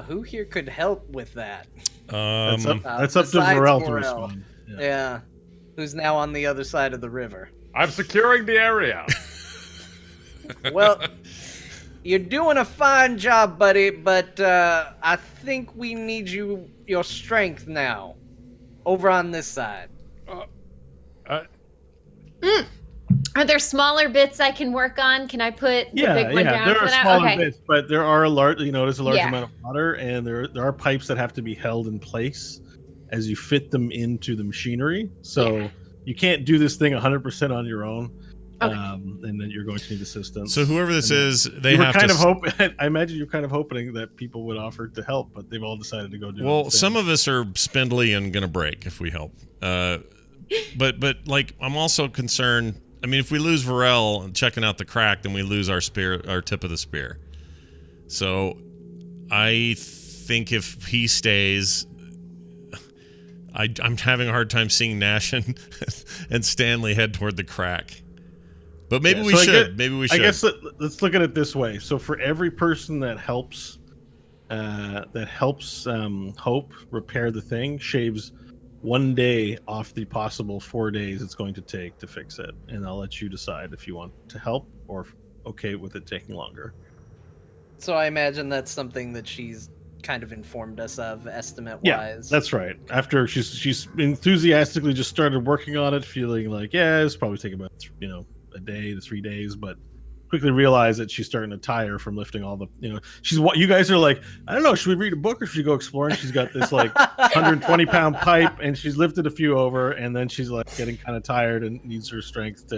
Speaker 4: Who here could help with that?
Speaker 2: That's up to
Speaker 4: besides
Speaker 2: Varel to
Speaker 4: Varel.
Speaker 2: respond.
Speaker 4: Yeah. Who's now on the other side of the river?
Speaker 3: I'm securing the area.
Speaker 4: Well, You're doing a fine job, buddy, but I think we need your strength now. Over on this side.
Speaker 5: Are there smaller bits I can work on? Can I put the big one down
Speaker 2: there
Speaker 5: for
Speaker 2: are
Speaker 5: that?
Speaker 2: smaller
Speaker 5: Okay.
Speaker 2: bits, but there are large. There's a large
Speaker 5: Yeah.
Speaker 2: amount of water, and there are pipes that have to be held in place as you fit them into the machinery. So you can't do this thing 100% on your own.
Speaker 5: Okay.
Speaker 2: And then you're going to need assistance.
Speaker 1: So whoever this is, they
Speaker 2: you were
Speaker 1: have
Speaker 2: kind
Speaker 1: to.
Speaker 2: of hoping. I imagine you're kind of hoping that people would offer to help, but they've all decided to go do.
Speaker 1: Well, some of us are spindly and gonna break if we help. But like, I'm also concerned. I mean, if we lose Varel checking out the crack, then we lose our spear, our tip of the spear. So, I think if he stays, I'm having a hard time seeing Nash and Stanley head toward the crack. But maybe we should. Maybe we should.
Speaker 2: I guess let's look at it this way. So for every person that helps Hope repair the thing, shaves 1 day off the possible 4 days it's going to take to fix it. And I'll let you decide if you want to help or okay with it taking longer.
Speaker 4: So I imagine that's something that she's kind of informed us of, estimate-wise.
Speaker 2: Yeah, that's right. After she's enthusiastically just started working on it, feeling like, yeah, it's probably take about a day to 3 days, but quickly realized that she's starting to tire from lifting all the, you guys are like, I don't know, should we read a book or should we go exploring? She's got this like 120-pound pipe and she's lifted a few over, and then she's like getting kind of tired and needs her strength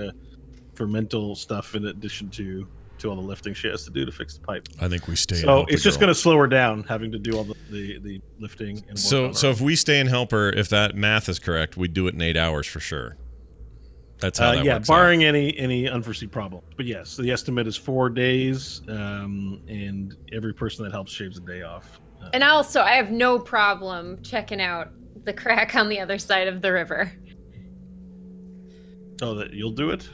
Speaker 2: for mental stuff in addition to all the lifting she has to do to fix the pipe.
Speaker 1: I think we stay.
Speaker 2: So it's just going to slow her down having to do all the lifting. And
Speaker 1: so if we stay and help her, if that math is correct, we do it in 8 hours for sure. That's how that works.
Speaker 2: Barring any unforeseen problems. But yes, the estimate is 4 days, and every person that helps shaves a day off.
Speaker 5: And also, I have no problem checking out the crack on the other side of the river.
Speaker 2: Oh, that you'll do it?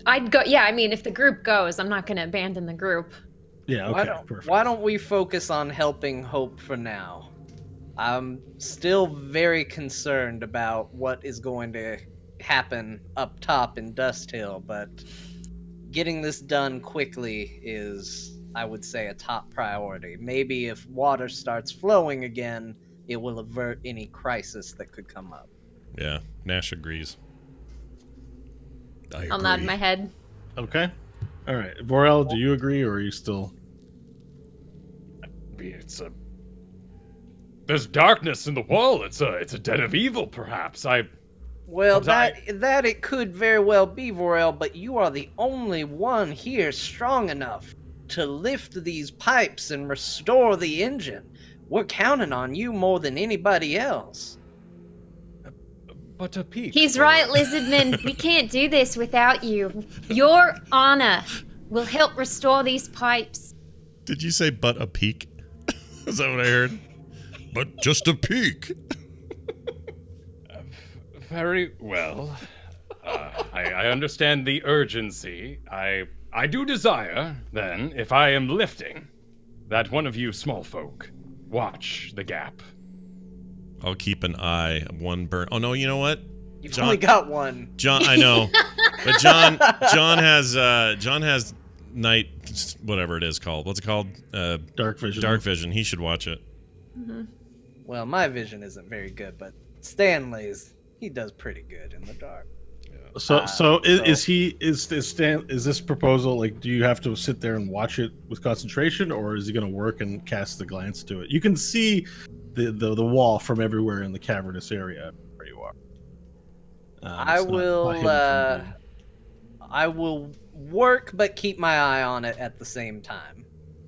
Speaker 5: I'd go. Yeah, I mean, if the group goes, I'm not going to abandon the group.
Speaker 2: Yeah. Okay. Perfect.
Speaker 4: Why don't we focus on helping Hope for now? I'm still very concerned about what is going to happen up top in Dust Hill, but getting this done quickly is, I would say, a top priority. Maybe if water starts flowing again, it will avert any crisis that could come up.
Speaker 1: Yeah, Nash agrees.
Speaker 5: I'll nod my head.
Speaker 2: Okay. All right. Vorel, do you agree, or are you still...
Speaker 3: There's darkness in the wall. It's a den of evil, perhaps.
Speaker 4: Well, that it could very well be, Vorel, but you are the only one here strong enough to lift these pipes and restore the engine. We're counting on you more than anybody else.
Speaker 3: But a peak.
Speaker 5: He's right, Lizardman. We can't do this without you. Your honor will help restore these pipes.
Speaker 1: Did you say but a peak? Is that what I heard? But just a peak.
Speaker 3: Very well. I understand the urgency. I do desire, then, if I am lifting, that one of you small folk watch the gap.
Speaker 1: I'll keep an eye. One burn. Oh no, you know what?
Speaker 4: You've only got one.
Speaker 1: John, I know, but John has night, whatever it is called. What's it called?
Speaker 2: Dark vision.
Speaker 1: Dark vision. He should watch it.
Speaker 5: Mm-hmm.
Speaker 4: Well, my vision isn't very good, but Stanley's, he does pretty good in the dark.
Speaker 2: So is this proposal, like, do you have to sit there and watch it with concentration, or is he going to work and cast the glance to it? You can see the wall from everywhere in the cavernous area where you are.
Speaker 4: I will work, but keep my eye on it at the same time.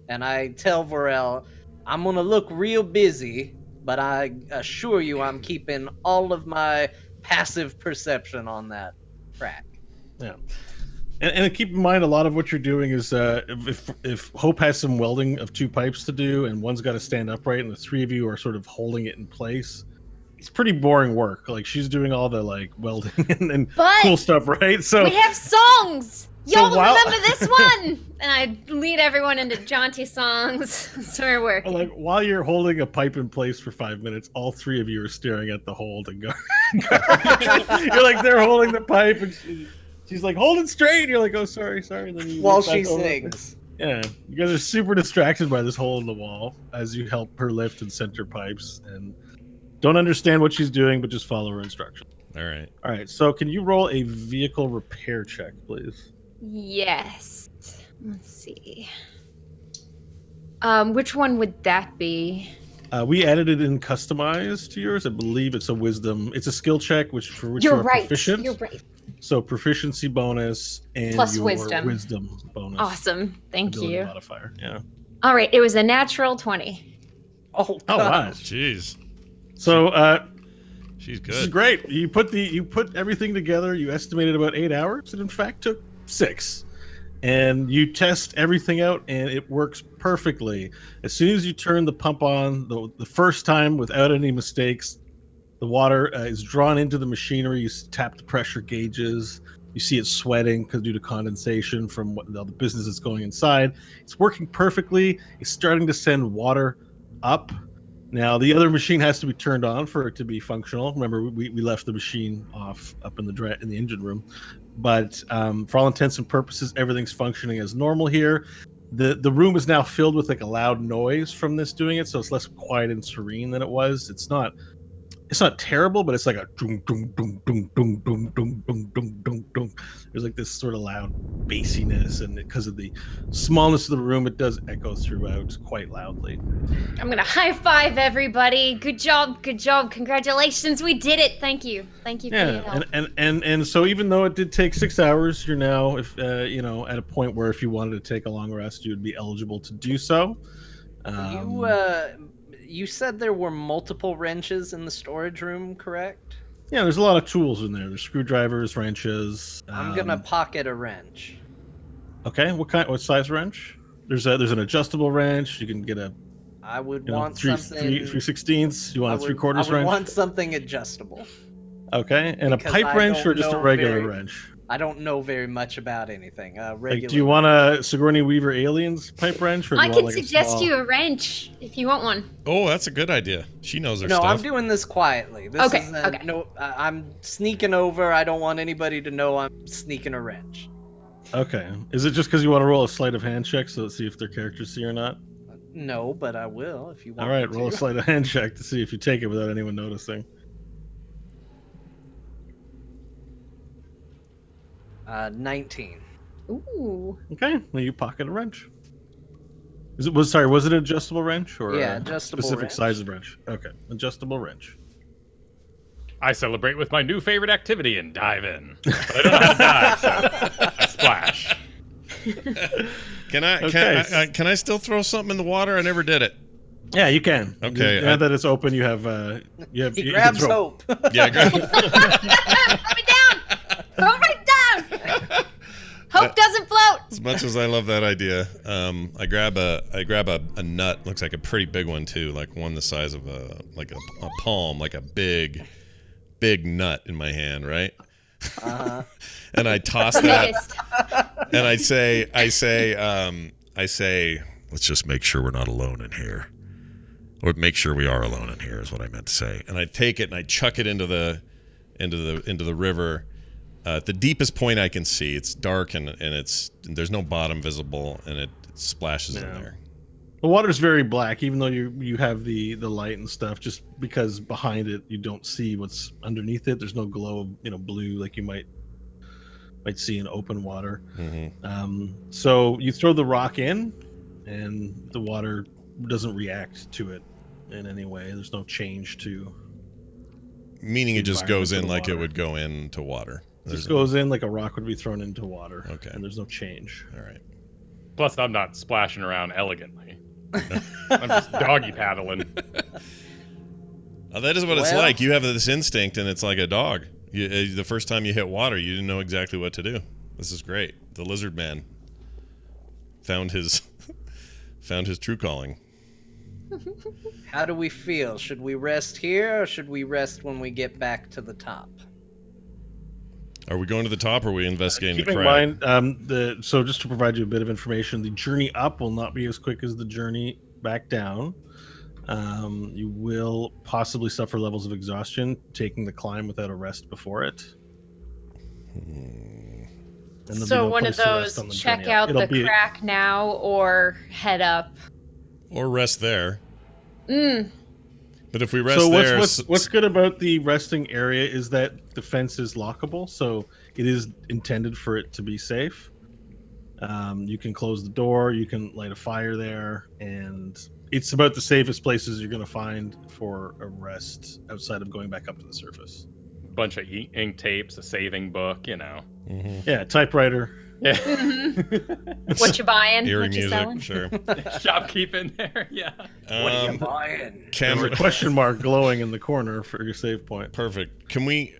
Speaker 4: And I tell Vorel, I'm gonna look real busy, but I assure you I'm keeping all of my passive perception on that crack.
Speaker 2: Yeah. And keep in mind, a lot of what you're doing is if Hope has some welding of two pipes to do, and one's got to stand upright, and the three of you are sort of holding it in place, it's pretty boring work. Like, she's doing all the like welding and cool stuff, right? So
Speaker 5: we have songs. Y'all will
Speaker 2: while-
Speaker 5: remember this one. And I lead everyone into jaunty songs. So we're working.
Speaker 2: like, while you're holding a pipe in place for 5 minutes, all three of you are staring at the hole and going. You're like, they're holding the pipe, and she's like, hold it straight. You're like, oh, sorry. Then you
Speaker 4: While
Speaker 2: look back
Speaker 4: she
Speaker 2: over.
Speaker 4: sings.
Speaker 2: Yeah, you guys are super distracted by this hole in the wall as you help her lift and center pipes, and don't understand what she's doing, but just follow her instructions.
Speaker 1: All right.
Speaker 2: All right, so can you roll a vehicle repair check, please?
Speaker 5: Yes. Let's see. Which one would that be?
Speaker 2: We added it in customized to yours. I believe it's a wisdom. It's a skill check, which for which
Speaker 5: You're
Speaker 2: you are
Speaker 5: right.
Speaker 2: proficient.
Speaker 5: You're right.
Speaker 2: So proficiency bonus and
Speaker 5: Plus
Speaker 2: your
Speaker 5: wisdom.
Speaker 2: bonus.
Speaker 5: Awesome. Thank
Speaker 2: ability
Speaker 5: you.
Speaker 2: Modifier. Yeah.
Speaker 5: All right. It was a natural 20.
Speaker 4: Oh,
Speaker 2: Oh wow.
Speaker 1: Jeez.
Speaker 2: So
Speaker 1: She's
Speaker 2: this is
Speaker 1: good.
Speaker 2: great. You put everything together. You estimated about 8 hours. It in fact took 6. And you test everything out, and it works perfectly. As soon as you turn the pump on the first time without any mistakes, the water is drawn into the machinery. You tap the pressure gauges. You see it sweating due to condensation from the business that's going inside. It's working perfectly. It's starting to send water up. Now, the other machine has to be turned on for it to be functional. Remember, we left the machine off up in the engine room. But for all intents and purposes, everything's functioning as normal here. The room is now filled with like a loud noise from this doing it, so it's less quiet and serene than it was. It's not terrible, but it's like a dum dum dum dum dum dum dum dum dum dum dum. There's like this sort of loud bassiness, and because of the smallness of the room, it does echo throughout quite loudly.
Speaker 5: I'm going to high five everybody. Good job. Good job. Congratulations. We did it. Thank you. Thank you for your help.
Speaker 2: And so even though it did take 6 hours, you're now if at a point where if you wanted to take a long rest, you would be eligible to do so.
Speaker 4: You said there were multiple wrenches in the storage room, correct?
Speaker 2: Yeah, there's a lot of tools in there. There's screwdrivers, wrenches.
Speaker 4: I'm gonna pocket a wrench.
Speaker 2: Okay, what size wrench? There's an adjustable wrench. You can get a.
Speaker 4: I would want
Speaker 2: three
Speaker 4: something.
Speaker 2: 3/16. You want a 3/4 wrench?
Speaker 4: I would want something adjustable.
Speaker 2: Okay, and
Speaker 4: Because
Speaker 2: a pipe
Speaker 4: I
Speaker 2: wrench
Speaker 4: don't
Speaker 2: or just a
Speaker 4: know
Speaker 2: regular
Speaker 4: very-
Speaker 2: wrench?
Speaker 4: I don't know very much about anything. Regular.
Speaker 2: Like, do you want a Sigourney Weaver Aliens pipe wrench, or do
Speaker 5: I
Speaker 2: you
Speaker 5: can
Speaker 2: want like
Speaker 5: suggest
Speaker 2: a small...
Speaker 5: you a wrench if you want one.
Speaker 1: Oh, that's a good idea. She knows her
Speaker 4: No,
Speaker 1: stuff.
Speaker 4: I'm doing this quietly. This
Speaker 5: Okay,
Speaker 4: is
Speaker 5: okay.
Speaker 4: No, I'm sneaking over. I don't want anybody to know I'm sneaking a wrench.
Speaker 2: Okay, is it just because you want to roll a sleight of hand check so let's see if their characters see or not?
Speaker 4: No, but I will if you want.
Speaker 2: All right,
Speaker 4: me
Speaker 2: roll a
Speaker 4: to.
Speaker 2: sleight of hand check to see if you take it without anyone noticing.
Speaker 4: 19.
Speaker 5: Ooh.
Speaker 2: Okay, well, you pocket a wrench. Was it an adjustable wrench or
Speaker 4: Yeah,
Speaker 2: a
Speaker 4: adjustable
Speaker 2: specific
Speaker 4: wrench.
Speaker 2: size of wrench? Okay, adjustable wrench.
Speaker 3: I celebrate with my new favorite activity and dive in. But I don't know how to dive, so I splash.
Speaker 1: Can I still throw something in the water? I never did it.
Speaker 2: Yeah, you can.
Speaker 1: Okay,
Speaker 2: Now that it's open, you have
Speaker 4: He
Speaker 2: you
Speaker 4: grabs
Speaker 2: can throw.
Speaker 4: Hope.
Speaker 1: Yeah, great.
Speaker 5: Throw me down. Throw me down. Hope doesn't float.
Speaker 1: As much as I love that idea, I grab a nut. Looks like a pretty big one too, like one the size of a palm, like a big nut in my hand, right? And I toss that, and I say, let's just make sure we're not alone in here, or make sure we are alone in here is what I meant to say. And I take it and I chuck it into the river. At the deepest point I can see. It's dark and there's no bottom visible, and it splashes in there.
Speaker 2: The water's very black, even though you have the light and stuff. Just because behind it you don't see what's underneath it. There's no glow of blue like you might see in open water.
Speaker 1: Mm-hmm.
Speaker 2: So you throw the rock in, and the water doesn't react to it in any way. There's no change to.
Speaker 1: Meaning it just goes in
Speaker 2: environment
Speaker 1: like
Speaker 2: of
Speaker 1: it
Speaker 2: the
Speaker 1: would go into water.
Speaker 2: It just goes in like a rock would be thrown into water.
Speaker 1: Okay.
Speaker 2: And there's no change.
Speaker 1: All right.
Speaker 3: Plus, I'm not splashing around elegantly. I'm just doggy paddling.
Speaker 1: That is what it's
Speaker 4: Well-
Speaker 1: like. You have this instinct, and it's like a dog. The first time you hit water, you didn't know exactly what to do. This is great. The lizard man found his true calling.
Speaker 4: How do we feel? Should we rest here, or should we rest when we get back to the top?
Speaker 1: Are we going to the top, or are we investigating
Speaker 2: Keep
Speaker 1: the
Speaker 2: in
Speaker 1: crab?
Speaker 2: mind, so just to provide you a bit of information, the journey up will not be as quick as the journey back down. You will possibly suffer levels of exhaustion taking the climb without a rest before it. And there'll be
Speaker 5: So
Speaker 2: no
Speaker 5: one of
Speaker 2: place to rest
Speaker 5: those
Speaker 2: on the
Speaker 5: check
Speaker 2: journey up.
Speaker 5: out the crack now or head up.
Speaker 1: Or rest there.
Speaker 5: Mm.
Speaker 1: But if we rest
Speaker 2: So
Speaker 1: there...
Speaker 2: what's good about the resting area is that the fence is lockable, so it is intended for it to be safe. You can close the door, you can light a fire there, and it's about the safest places you're going to find for a rest outside of going back up to the surface.
Speaker 3: Bunch of ink tapes, a saving book, you know.
Speaker 1: Mhm.
Speaker 2: Yeah, typewriter.
Speaker 3: Yeah.
Speaker 5: What you buying?
Speaker 1: Eerie
Speaker 5: What you
Speaker 1: music,
Speaker 5: selling?
Speaker 1: sure.
Speaker 3: Shopkeeping there, yeah.
Speaker 4: What are you buying?
Speaker 2: There's
Speaker 1: Camera...
Speaker 2: a question mark glowing in the corner for your save point.
Speaker 1: Perfect. Can we...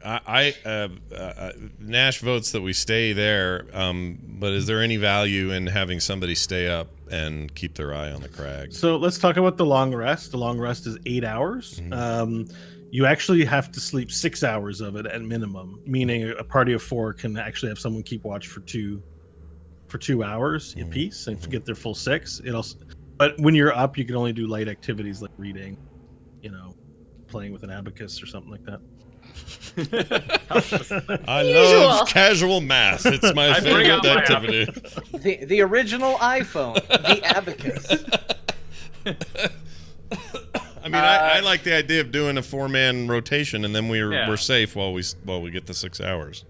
Speaker 1: Nash votes that we stay there, but is there any value in having somebody stay up and keep their eye on the crag?
Speaker 2: So let's talk about the long rest. The long rest is 8 hours. You actually have to sleep 6 hours of it at minimum, meaning a party of 4 can actually have someone keep watch for 2 hours apiece and get their full 6. But when you're up, you can only do light activities like reading, playing with an abacus or something like that.
Speaker 1: I love casual math. It's my favorite activity.
Speaker 4: The original iPhone, the abacus.
Speaker 1: I mean, I like the idea of doing a 4-man rotation, and then we're safe while we get the 6 hours.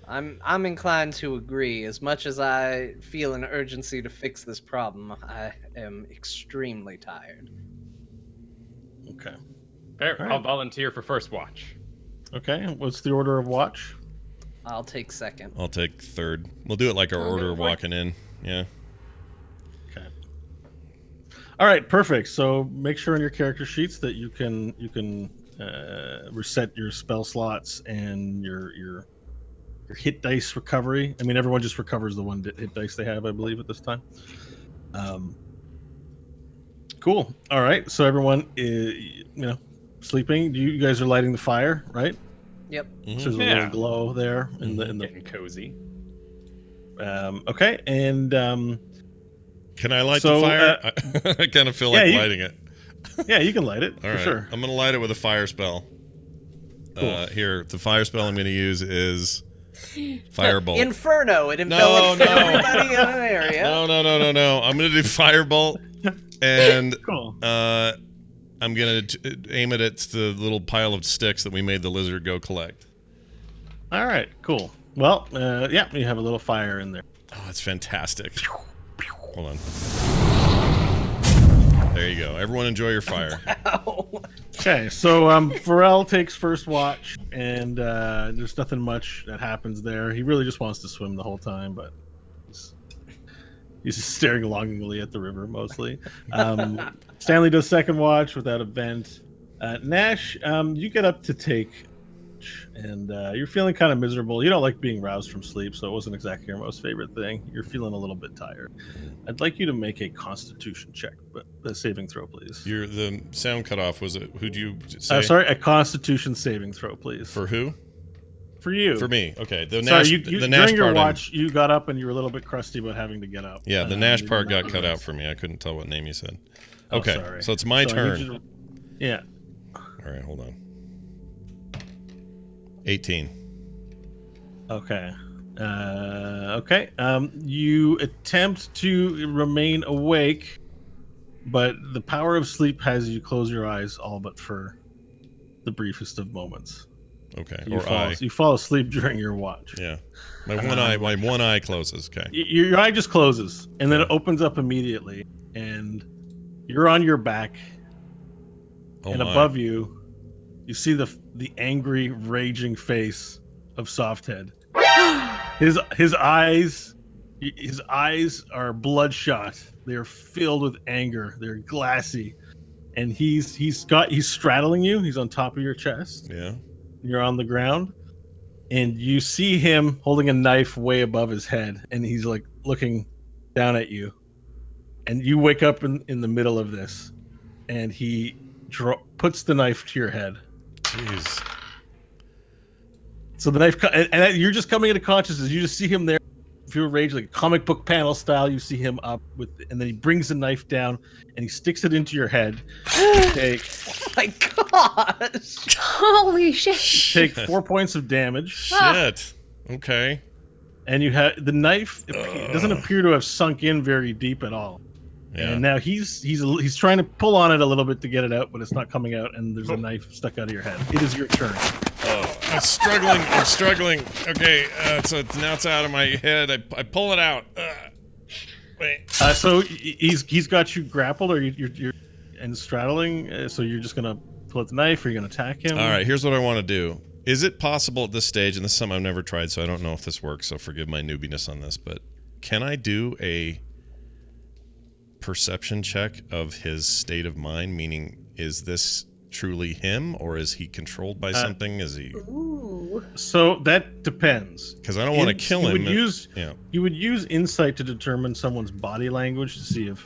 Speaker 4: I'm inclined to agree. As much as I feel an urgency to fix this problem, I am extremely tired.
Speaker 2: Okay.
Speaker 3: Fair.
Speaker 2: All right.
Speaker 3: I'll volunteer for first watch.
Speaker 2: Okay. What's the order of watch?
Speaker 4: I'll take second.
Speaker 1: I'll take third. We'll do it like our order of walking in. Yeah.
Speaker 2: Okay. All right. Perfect. So make sure in your character sheets that you can reset your spell slots and your hit dice recovery. I mean, everyone just recovers the one hit dice they have, I believe, at this time. Cool. All right. So everyone is, sleeping. You guys are lighting the fire, right?
Speaker 4: Yep.
Speaker 1: Mm-hmm.
Speaker 2: So there's a little glow there in the
Speaker 3: Getting cozy.
Speaker 2: Okay. And
Speaker 1: can I light
Speaker 2: so,
Speaker 1: the fire? I kind of feel like lighting it.
Speaker 2: Yeah, you can light it.
Speaker 1: All
Speaker 2: for
Speaker 1: right.
Speaker 2: sure.
Speaker 1: I'm gonna light it with a fire spell.
Speaker 2: Cool.
Speaker 1: Here, the fire spell I'm gonna use is Firebolt.
Speaker 4: Inferno. It envelops everybody in an area.
Speaker 1: No. I'm gonna do Firebolt, and
Speaker 2: Cool.
Speaker 1: I'm gonna aim it at the little pile of sticks that we made the lizard go collect.
Speaker 2: All right. Cool. Well, yeah, you have a little fire in there.
Speaker 1: Oh, it's fantastic. Hold on. There you go. Everyone enjoy your fire.
Speaker 2: Okay, so Pharrell takes first watch, and there's nothing much that happens there. He really just wants to swim the whole time, but he's just staring longingly at the river mostly. Stanley does second watch without a vent. Nash, you get up to take, and you're feeling kind of miserable. You don't like being roused from sleep, so it wasn't exactly your most favorite thing. You're feeling a little bit tired. I'd like you to make a Constitution check, but the saving throw, please.
Speaker 1: The sound cut off. Was it? Who'd you say?
Speaker 2: Sorry, a Constitution saving throw, please.
Speaker 1: For who?
Speaker 2: For you.
Speaker 1: For me. Okay. The
Speaker 2: Sorry,
Speaker 1: Nash.
Speaker 2: you,
Speaker 1: the Nash
Speaker 2: during your
Speaker 1: part.
Speaker 2: watch, you got up and you were a little bit crusty about having to get up.
Speaker 1: Yeah, the Nash part got cut out for me. I couldn't tell what name you said.
Speaker 2: Oh,
Speaker 1: Okay,
Speaker 2: sorry.
Speaker 1: so it's my turn.
Speaker 2: Yeah.
Speaker 1: All right, hold on. 18.
Speaker 2: Okay. Okay. You attempt to remain awake, but the power of sleep has you close your eyes all but for the briefest of moments.
Speaker 1: Okay.
Speaker 2: You fall asleep during your watch.
Speaker 1: Yeah. My one eye closes. Okay.
Speaker 2: Your eye just closes, and then it opens up immediately, and you're on your back, and above you, you see the angry, raging face of Softhead. His eyes are bloodshot. They're filled with anger. They're glassy, and he's straddling you. He's on top of your chest.
Speaker 1: Yeah.
Speaker 2: You're on the ground, and you see him holding a knife way above his head, and he's like looking down at you. And you wake up in the middle of this, and he puts the knife to your head.
Speaker 1: Jeez.
Speaker 2: So the knife, and you're just coming into consciousness. You just see him there, pure rage, like comic book panel style. You see him up and then he brings the knife down and he sticks it into your head. Take,
Speaker 4: Oh my gosh!
Speaker 5: Holy shit!
Speaker 2: take 4 points of damage.
Speaker 1: Shit. Okay.
Speaker 2: and you have the knife. It doesn't appear to have sunk in very deep at all.
Speaker 1: Yeah.
Speaker 2: And now he's trying to pull on it a little bit to get it out, but it's not coming out, and there's a knife stuck out of your head. It is your turn.
Speaker 1: Oh, I'm struggling. Okay, so now it's out of my head. I pull it out. Wait.
Speaker 2: So he's got you grappled, or you're and straddling. So you're just gonna pull out the knife, or you're gonna attack him.
Speaker 1: All right. Here's what I want to do. Is it possible at this stage, and this is something I've never tried, so I don't know if this works. So forgive my newbiness on this, but can I do a perception check of his state of mind? Meaning, is this truly him, or is he controlled by something? Is he?
Speaker 5: Ooh.
Speaker 2: So that depends.
Speaker 1: Because I don't want to kill him.
Speaker 2: You would use insight to determine someone's body language to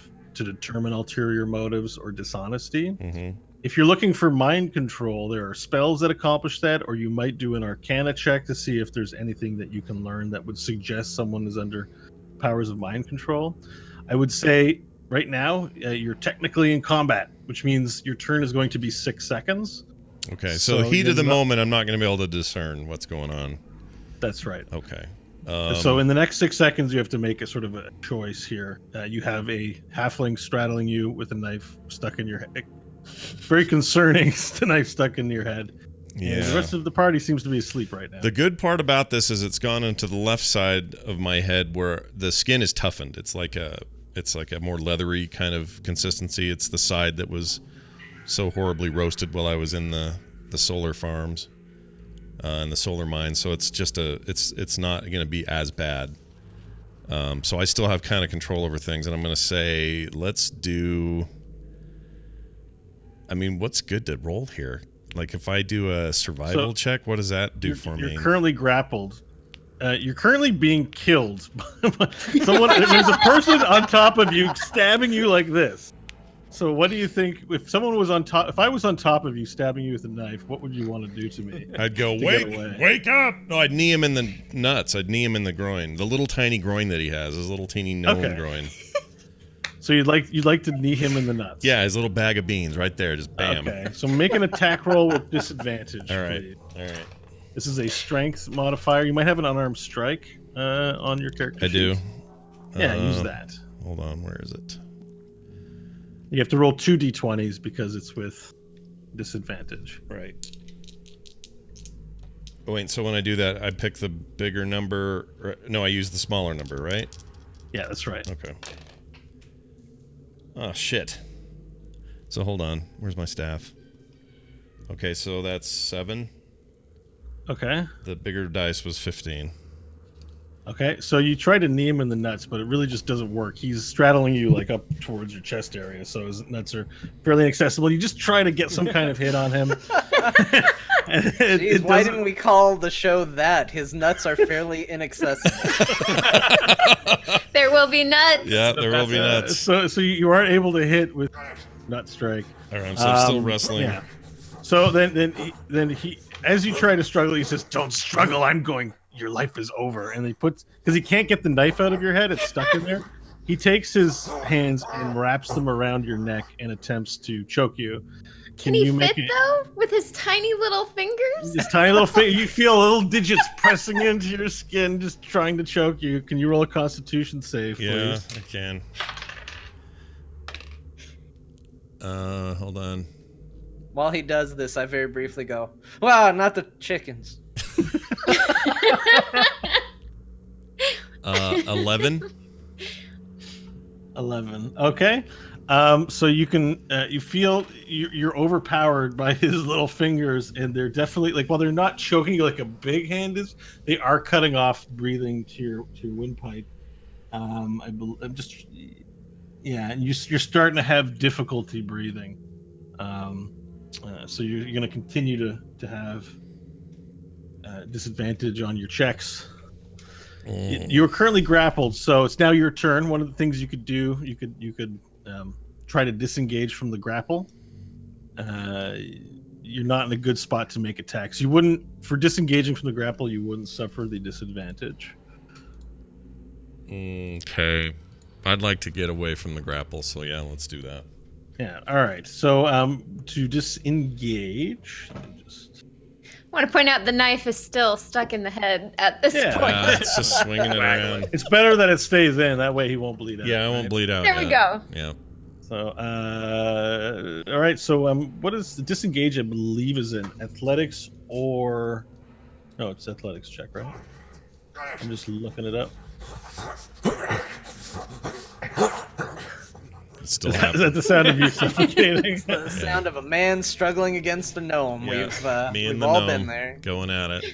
Speaker 2: determine ulterior motives or dishonesty.
Speaker 1: Mm-hmm.
Speaker 2: If you're looking for mind control, there are spells that accomplish that, or you might do an Arcana check to see if there's anything that you can learn that would suggest someone is under powers of mind control. I would say right now you're technically in combat, which means your turn is going to be 6 seconds.
Speaker 1: Okay, so the heat of the moment, I'm not going to be able to discern what's going on.
Speaker 2: That's right.
Speaker 1: Okay.
Speaker 2: So in the next 6 seconds, you have to make a sort of a choice here. You have a halfling straddling you with a knife stuck in your head. Very concerning, the knife stuck in your head.
Speaker 1: Yeah.
Speaker 2: And the rest of the party seems to be asleep right now.
Speaker 1: The good part about this is it's gone into the left side of my head where the skin is toughened. It's like a more leathery kind of consistency. It's the side that was so horribly roasted while I was in the solar farms and the solar mines. So it's just it's not going to be as bad. So I still have kind of control over things, and I'm going to say let's do. I mean, what's good to roll here? Like, if I do a survival check, what does that do for me?
Speaker 2: You're currently grappled. You're currently being killed. There's a person on top of you stabbing you like this. So what do you think? If someone was on top, if I was on top of you stabbing you with a knife, what would you want to do to me?
Speaker 1: I'd go, wake up! No, I'd knee him in the nuts. I'd knee him in the groin. The little tiny groin that he has, his little teeny gnome groin.
Speaker 2: So you'd like to knee him in the nuts?
Speaker 1: Yeah, his little bag of beans right there, just bam.
Speaker 2: Okay, so make an attack roll with disadvantage.
Speaker 1: All right,
Speaker 2: please.
Speaker 1: all right.
Speaker 2: This is a strength modifier. You might have an unarmed strike on your character sheet.
Speaker 1: I do.
Speaker 2: Yeah, use that.
Speaker 1: Hold on, where is it?
Speaker 2: You have to roll 2 d20s because it's with disadvantage.
Speaker 1: Right. Oh, wait, so when I do that, I pick the bigger number. No, I use the smaller number, right?
Speaker 2: Yeah, that's right.
Speaker 1: Okay. Oh, shit. So hold on. Where's my staff? Okay, so that's 7.
Speaker 2: Okay.
Speaker 1: The bigger dice was 15.
Speaker 2: Okay, so you try to knee him in the nuts, but it really just doesn't work. He's straddling you like up towards your chest area, so his nuts are fairly inaccessible. You just try to get some kind of hit on him.
Speaker 4: Jeez, why didn't we call the show that? His nuts are fairly inaccessible.
Speaker 5: There will be nuts.
Speaker 1: Yeah, there will be nuts.
Speaker 2: So you aren't able to hit with nut strike.
Speaker 1: All right, so I'm still wrestling.
Speaker 2: Yeah. So then he, as you try to struggle, he says, "Don't struggle. I'm going. Your life is over." And because he can't get the knife out of your head, it's stuck in there. He takes his hands and wraps them around your neck and attempts to choke you.
Speaker 5: Can he fit though, with his tiny little fingers?
Speaker 2: His tiny little finger. You feel little digits pressing into your skin, just trying to choke you. Can you roll a Constitution save, please?
Speaker 1: Yeah, I can. Hold on.
Speaker 4: While he does this, I very briefly go, "Wow, not the chickens."
Speaker 1: 11.
Speaker 2: 11. Okay. So you can you feel you're overpowered by his little fingers, and they're definitely, like, while they're not choking you like a big hand is, they are cutting off breathing to your windpipe. And you're starting to have difficulty breathing. So you're going to continue to have disadvantage on your checks. You are currently grappled, so it's now your turn. One of the things you could do, you could try to disengage from the grapple. You're not in a good spot to make attacks. For disengaging from the grapple, you wouldn't suffer the disadvantage.
Speaker 1: Okay. I'd like to get away from the grapple, so yeah, let's do that.
Speaker 2: Yeah, all right. So to disengage,
Speaker 5: want to point out the knife is still stuck in the head at this point.
Speaker 1: It's just swinging it around.
Speaker 2: It's better that it stays in. That way he won't bleed out.
Speaker 1: Yeah, I won't bleed out.
Speaker 5: There we go.
Speaker 1: Yeah.
Speaker 2: So, all right. So, what is the disengage? I believe is in athletics or no, it's athletics check, right? I'm just looking it up.
Speaker 1: It's still
Speaker 2: Is
Speaker 1: happening.
Speaker 2: that the sound of you suffocating?
Speaker 4: It's the sound of a man struggling against a gnome.
Speaker 1: Yeah, me and
Speaker 4: We've
Speaker 1: the
Speaker 4: all
Speaker 1: gnome
Speaker 4: been there.
Speaker 1: going at it.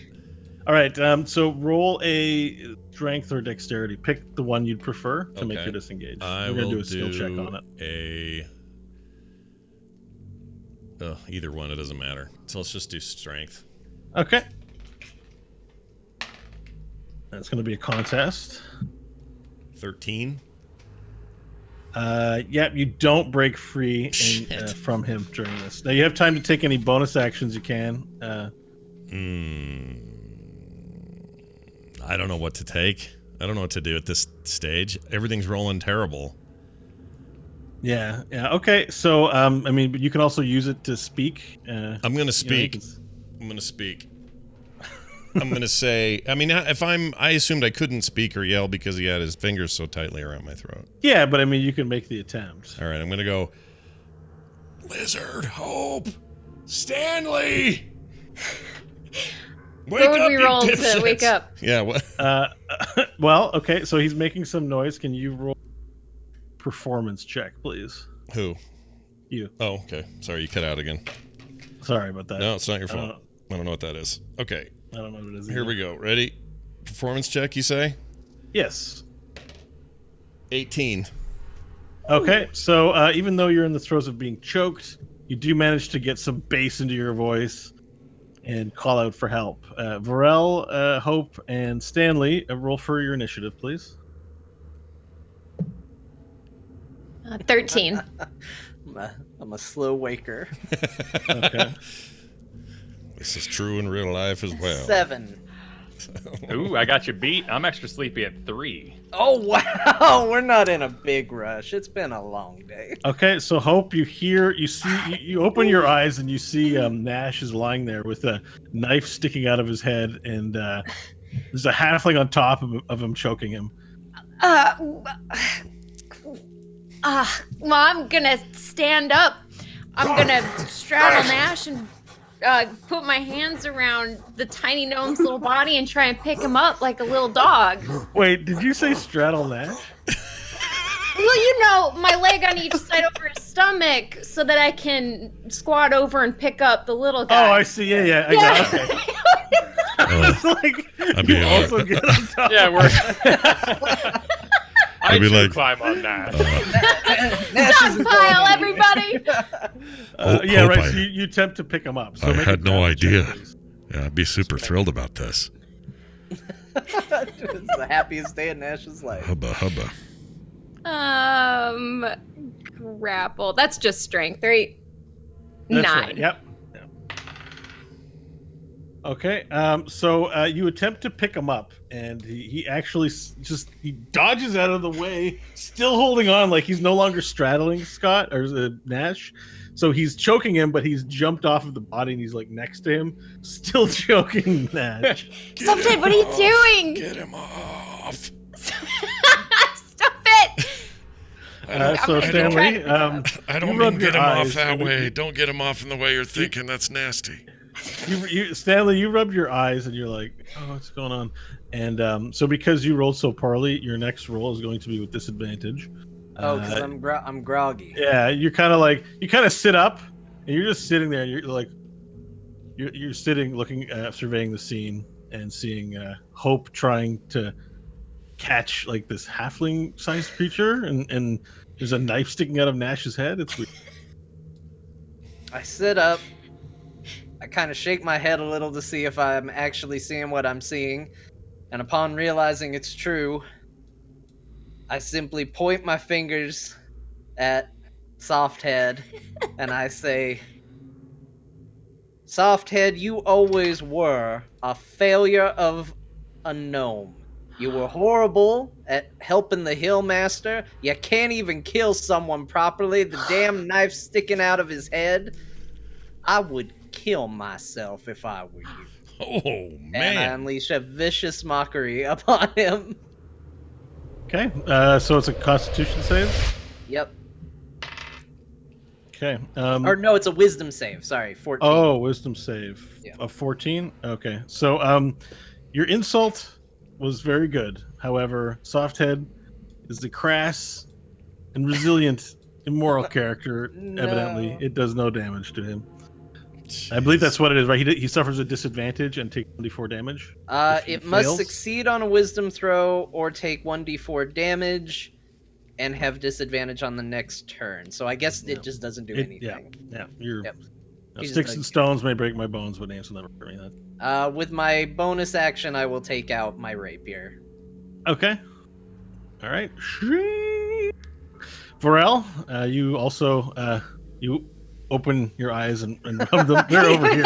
Speaker 2: All right. So roll a strength or dexterity. Pick the one you'd prefer to make your disengage.
Speaker 1: I
Speaker 2: We're gonna
Speaker 1: will
Speaker 2: do a skill check on it.
Speaker 1: Either one, it doesn't matter. So let's just do strength.
Speaker 2: Okay. That's going to be a contest.
Speaker 1: 13.
Speaker 2: Yeah, you don't break free from him during this. Now you have time to take any bonus actions you can.
Speaker 1: I don't know what to take. I don't know what to do at this stage. Everything's rolling terrible.
Speaker 2: Yeah. Okay. So, I mean, but you can also use it to speak.
Speaker 1: I'm going to speak. I'm going to speak. I'm going to say, I mean, I assumed I couldn't speak or yell because he had his fingers so tightly around my throat.
Speaker 2: Yeah, but I mean, you can make the attempt.
Speaker 1: All right, I'm going to go, Lizard, Hope, Stanley! Wake
Speaker 5: What
Speaker 1: up,
Speaker 5: would we
Speaker 1: you
Speaker 5: roll to
Speaker 1: dipshits.
Speaker 5: wake up?
Speaker 1: Yeah, what?
Speaker 2: Well, okay, so he's making some noise. Can you roll performance check, please?
Speaker 1: Who?
Speaker 2: You.
Speaker 1: Oh, okay. Sorry, you cut out again.
Speaker 2: Sorry about that.
Speaker 1: No, it's not your fault. I don't know what that is. Okay.
Speaker 2: I don't know what it is.
Speaker 1: Here we go. Ready? Performance check, you say?
Speaker 2: Yes.
Speaker 1: 18.
Speaker 2: Okay, so even though you're in the throes of being choked, you do manage to get some bass into your voice and call out for help. Varel, Hope, and Stanley, roll for your initiative, please.
Speaker 5: 13.
Speaker 4: I'm a slow waker.
Speaker 2: Okay.
Speaker 1: This is true in real life as well.
Speaker 4: 7.
Speaker 3: Ooh, I got you beat. I'm extra sleepy at 3.
Speaker 4: Oh, wow. We're not in a big rush. It's been a long day.
Speaker 2: Okay, so Hope, you see, you open your eyes and you see Nash is lying there with a knife sticking out of his head, and there's a halfling on top of him choking him.
Speaker 5: Well, I'm gonna stand up. I'm gonna straddle Nash and put my hands around the tiny gnome's little body and try and pick him up like a little dog.
Speaker 2: Wait, did you say straddle Nash?
Speaker 5: Well, you know, my leg on each side over his stomach so that I can squat over and pick up the little guy.
Speaker 2: Oh, I see. Yeah. I got it. Okay. It's like
Speaker 1: I'd be
Speaker 2: you also get on top.
Speaker 3: Yeah, we're. I
Speaker 1: be
Speaker 3: too
Speaker 1: like,
Speaker 3: climb on that.
Speaker 5: Dog pile, everybody!
Speaker 2: Yeah,
Speaker 1: Hope
Speaker 2: right. So you attempt to pick him up. So
Speaker 1: I
Speaker 2: make a
Speaker 1: had no
Speaker 2: combat check,
Speaker 1: idea.
Speaker 2: please.
Speaker 1: Yeah, I'd be super thrilled about this.
Speaker 4: It's the happiest day in Nash's life.
Speaker 1: Hubba hubba.
Speaker 5: Grapple. That's just strength, right?
Speaker 2: That's
Speaker 5: 9.
Speaker 2: right, Yep. Okay. So you attempt to pick him up, and he actually he dodges out of the way, still holding on, like he's no longer straddling Scott or Nash. So he's choking him, but he's jumped off of the body, and he's like next to him, still choking Nash.
Speaker 5: Something, what are you doing?
Speaker 1: Get him off.
Speaker 5: Stop it!
Speaker 2: So Stanley,
Speaker 1: I don't
Speaker 2: you
Speaker 1: mean
Speaker 2: rub
Speaker 1: get
Speaker 2: your
Speaker 1: him
Speaker 2: eyes
Speaker 1: off that
Speaker 2: and
Speaker 1: way. Don't get him off in the way you're thinking. That's nasty.
Speaker 2: Stanley, you rub your eyes and you're like, oh, what's going on? And so because you rolled so poorly, your next roll is going to be with disadvantage.
Speaker 4: Oh, because I'm groggy.
Speaker 2: Yeah, you kind of sit up, and you're just sitting there, and you're like, you're sitting, looking, surveying the scene, and seeing Hope trying to catch like this halfling-sized creature, and there's a knife sticking out of Nash's head. It's weird.
Speaker 4: I sit up. I kind of shake my head a little to see if I'm actually seeing what I'm seeing, and upon realizing it's true, I simply point my fingers at Softhead, and I say, Softhead, you always were a failure of a gnome. You were horrible at helping the Hillmaster. You can't even kill someone properly. The damn knife sticking out of his head. I would kill myself if I were you.
Speaker 1: Oh,
Speaker 4: And I
Speaker 1: man.
Speaker 4: unleash a vicious mockery upon him.
Speaker 2: Okay, so it's a Constitution save.
Speaker 4: Yep.
Speaker 2: Okay.
Speaker 4: Or no, it's a wisdom save. Sorry, 14.
Speaker 2: Oh, wisdom save
Speaker 4: Yeah.
Speaker 2: of 14. Okay, so your insult was very good. However, Softhead is the crass and resilient, immoral character.
Speaker 4: No.
Speaker 2: Evidently, it does no damage to him. I believe that's what it is, right? He suffers a disadvantage and takes 1d4 damage. if he
Speaker 4: It must
Speaker 2: fails.
Speaker 4: succeed on a wisdom throw or take 1d4 damage and have disadvantage on the next turn. So I guess it just doesn't do anything.
Speaker 2: Yeah. You're.
Speaker 4: Yep.
Speaker 2: Now,
Speaker 4: He's
Speaker 2: sticks
Speaker 4: like-
Speaker 2: and stones may break my bones, but names will never hurt me.
Speaker 4: With my bonus action, I will take out my rapier.
Speaker 2: Okay. All right. Vorel, you also you open your eyes and rub them. They're over here.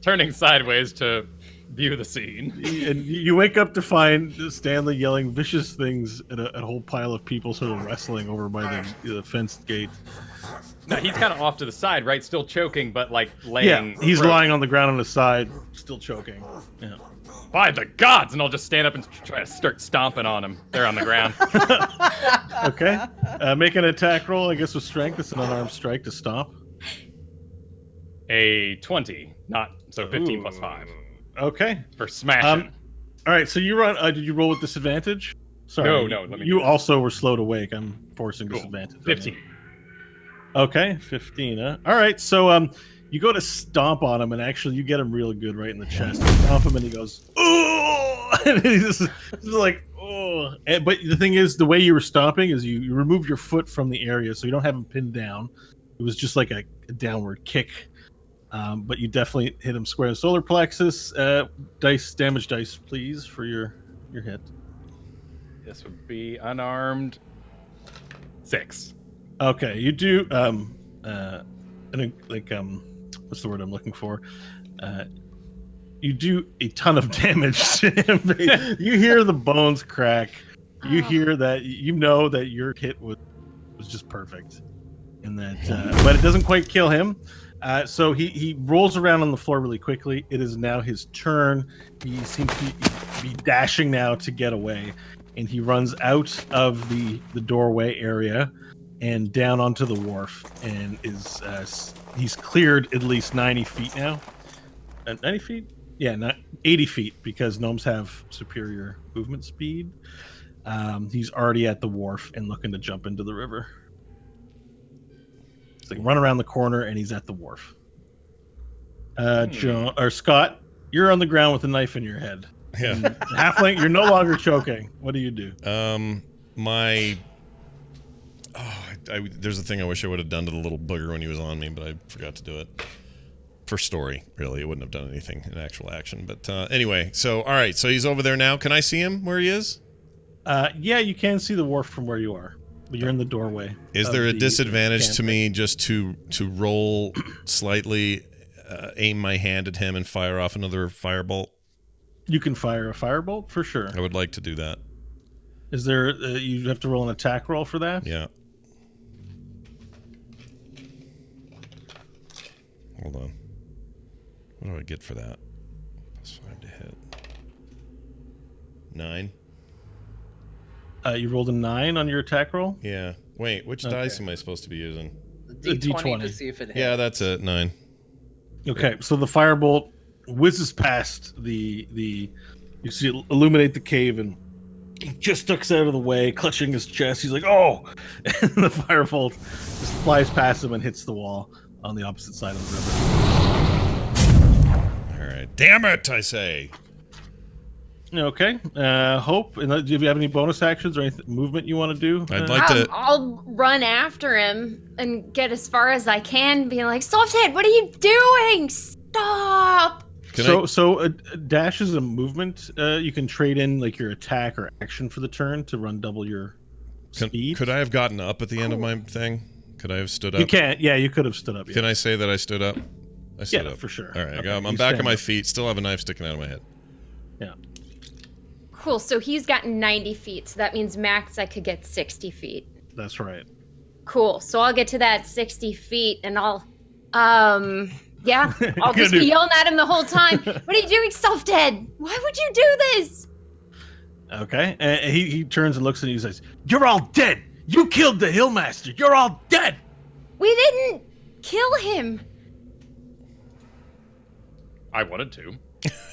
Speaker 3: Turning sideways to view the scene.
Speaker 2: And you wake up to find Stanley yelling vicious things at a whole pile of people sort of wrestling over by the fenced gate.
Speaker 3: Now he's kind of off to the side, right? Still choking, but like laying.
Speaker 2: Yeah, he's lying on the ground on his side, still choking. Yeah.
Speaker 3: By the gods! And I'll just stand up and try to start stomping on him. They're on the ground.
Speaker 2: Okay. Make an attack roll, I guess, with strength. It's an unarmed strike to stomp.
Speaker 3: A 20, not so 15 plus 5
Speaker 2: Okay.
Speaker 3: for smashing.
Speaker 2: All right, so you run. Did you roll with disadvantage? Sorry.
Speaker 3: No, let me
Speaker 2: You
Speaker 3: do that.
Speaker 2: also were slow to wake. I'm forcing
Speaker 3: Cool.
Speaker 2: disadvantage. on
Speaker 3: 15.
Speaker 2: you. Okay, 15. All right, so you go to stomp on him, and actually you get him really good right in the chest. You stomp him, and he goes, "Oh!" And he's just like, "Oh!" But the thing is, the way you were stomping is you remove your foot from the area, so you don't have him pinned down. It was just like a downward kick. But you definitely hit him square in the solar plexus. Damage dice, please, for your hit.
Speaker 3: This would be unarmed. 6.
Speaker 2: Okay, you do what's the word I'm looking for? You do a ton of damage to him. You hear the bones crack. You hear that. You know that your hit was just perfect, and that, but it doesn't quite kill him. So he rolls around on the floor really quickly. It is now his turn. He seems to be dashing now to get away, and he runs out of the doorway area and down onto the wharf, and he's cleared at least 90 feet now. 90 feet? Yeah, not 80 feet, because gnomes have superior movement speed. He's already at the wharf and looking to jump into the river. It's like run around the corner and he's at the wharf. John or Scott, you're on the ground with a knife in your head.
Speaker 1: Yeah.
Speaker 2: Halfling, you're no longer choking. What do you do?
Speaker 1: There's a thing I wish I would have done to the little booger when he was on me, but I forgot to do it. For story, really. It wouldn't have done anything in actual action. But anyway, so, all right, so he's over there now. Can I see him where he is?
Speaker 2: Yeah, you can see the wharf from where you are, but you're in the doorway.
Speaker 1: Is there a disadvantage to me just to roll slightly, aim my hand at him and fire off another firebolt?
Speaker 2: You can fire a firebolt for sure.
Speaker 1: I would like to do that.
Speaker 2: Is there? You have to roll an attack roll for that.
Speaker 1: Yeah. Hold on. What do I get for that? +5 to hit. 9.
Speaker 2: You rolled a 9 on your attack roll.
Speaker 1: Yeah. Wait, which dice am I supposed to be using?
Speaker 4: The D20,
Speaker 2: D20.
Speaker 4: to see if it hits.
Speaker 1: Yeah, that's it. 9.
Speaker 2: Okay, so the firebolt whizzes past the you see it illuminate the cave, and he just ducks out of the way, clutching his chest. He's like, "Oh!" And the firebolt just flies past him and hits the wall on the opposite side of the river.
Speaker 1: All right. Damn it, I say.
Speaker 2: Okay, Hope. And do you have any bonus actions or any movement you want to do?
Speaker 1: I'd like to.
Speaker 5: I'll run after him and get as far as I can, being like, Softhead, what are you doing? Stop!
Speaker 2: So a dash is a movement. You can trade in like your attack or action for the turn to run double your speed.
Speaker 1: Could I have gotten up at the end of my thing? Could I have stood up?
Speaker 2: You can't. Yeah, you could have stood up.
Speaker 1: Can I say that I stood up? I stood up.
Speaker 2: For sure.
Speaker 1: All right,
Speaker 2: Okay,
Speaker 1: I'm
Speaker 2: you
Speaker 1: back on
Speaker 2: stand
Speaker 1: my
Speaker 2: up.
Speaker 1: feet. Still have a knife sticking out of my head.
Speaker 2: Yeah.
Speaker 5: Cool, so he's got 90 feet, so that means max I could get 60 feet.
Speaker 2: That's right.
Speaker 5: Cool. So I'll get to that 60 feet and I'll yeah, I'll just be yelling at him the whole time. What are you doing, Softhead? Why would you do this?
Speaker 2: Okay. And he turns and looks at you and says, "You're all dead. You killed the Hillmaster. You're all dead."
Speaker 5: We didn't kill him.
Speaker 3: I wanted to.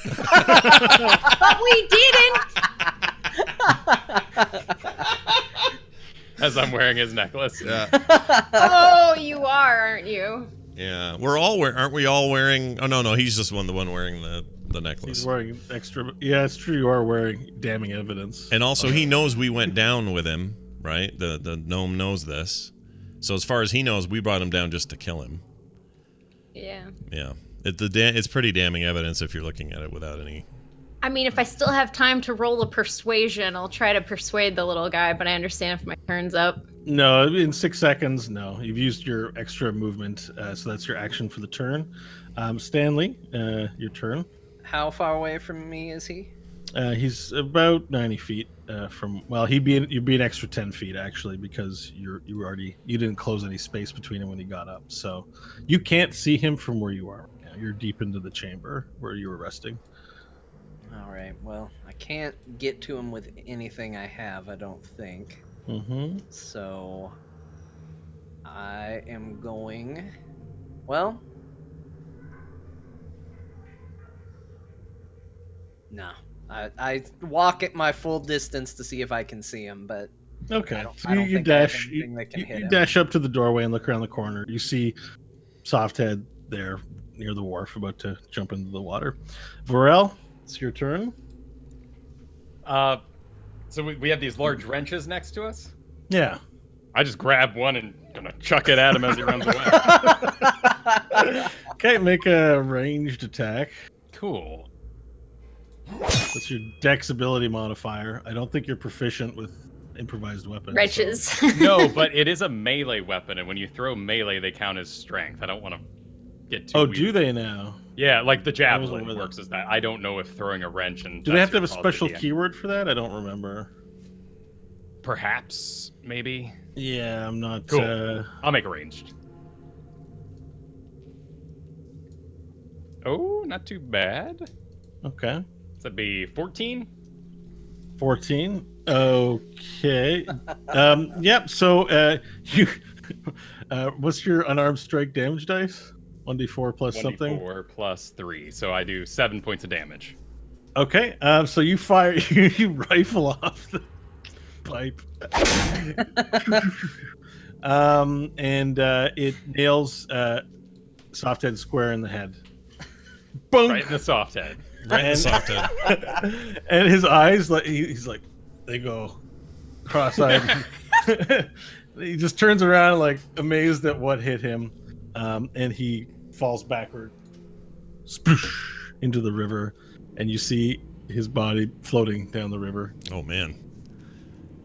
Speaker 5: But we didn't.
Speaker 1: As I'm wearing his necklace.
Speaker 5: Yeah. Oh, you are, aren't you?
Speaker 1: Yeah. We're all aren't we all wearing? Oh no, he's just the one wearing the necklace.
Speaker 2: He's wearing extra. Yeah, it's true. You are wearing damning evidence.
Speaker 1: And also, he knows we went down with him, right? The gnome knows this. So as far as he knows, we brought him down just to kill him.
Speaker 5: Yeah.
Speaker 1: Yeah. It's pretty damning evidence if you're looking at it without any.
Speaker 5: I mean, if I still have time to roll a persuasion, I'll try to persuade the little guy, but I understand if my turn's up.
Speaker 2: No, in 6 seconds, no. You've used your extra movement, so that's your action for the turn. Stanley, your turn.
Speaker 4: How far away from me is he?
Speaker 2: He's about 90 feet from. Well, you'd be an extra 10 feet actually, because you didn't close any space between him when he got up, so you can't see him from where you are. You're deep into the chamber where you were resting.
Speaker 4: All right. Well, I can't get to him with anything I have, I don't think.
Speaker 2: Mm-hmm.
Speaker 4: So I am going. Well, no. I walk at my full distance to see if I can see him, but
Speaker 2: okay.
Speaker 4: I don't
Speaker 2: So
Speaker 4: think
Speaker 2: you
Speaker 4: I have
Speaker 2: dash.
Speaker 4: anything that can hit
Speaker 2: You
Speaker 4: him.
Speaker 2: dash up to the doorway and look around the corner. You see Softhead there near the wharf, about to jump into the water. Vorel, it's your turn.
Speaker 3: So we have these large wrenches next to us.
Speaker 2: Yeah.
Speaker 3: I just grab one and gonna chuck it at him as he runs away.
Speaker 2: Okay, make a ranged attack.
Speaker 3: Cool.
Speaker 2: That's your dex ability modifier. I don't think you're proficient with improvised weapons.
Speaker 5: Wrenches.
Speaker 2: So.
Speaker 3: No, but it is a melee weapon, and when you throw melee, they count as strength. I don't want to get too.
Speaker 2: Oh,
Speaker 3: weird.
Speaker 2: do they now?
Speaker 3: Yeah, like the javelin
Speaker 2: aware of that.
Speaker 3: works as that. I don't know if throwing a wrench and.
Speaker 2: Do they have to have a special keyword for that? I don't remember.
Speaker 3: Perhaps, maybe.
Speaker 2: Yeah, I'm not.
Speaker 3: Cool. I'll make a ranged. Oh, not too bad.
Speaker 2: Okay.
Speaker 3: So that'd be 14.
Speaker 2: 14. Okay. Yep. So, you. What's your unarmed strike damage dice? 1d4 plus something.
Speaker 3: 1d4 plus 3. So I do 7 points of damage.
Speaker 2: Okay. So you fire. You rifle off the pipe. And it nails Softhead square in the head. Boom!
Speaker 3: Right in the soft head.
Speaker 1: Right in the soft head.
Speaker 2: And his eyes, like he's like, they go cross-eyed. He just turns around, like amazed at what hit him, and he falls backward, sploosh, into the river, and you see his body floating down the river.
Speaker 1: Oh man!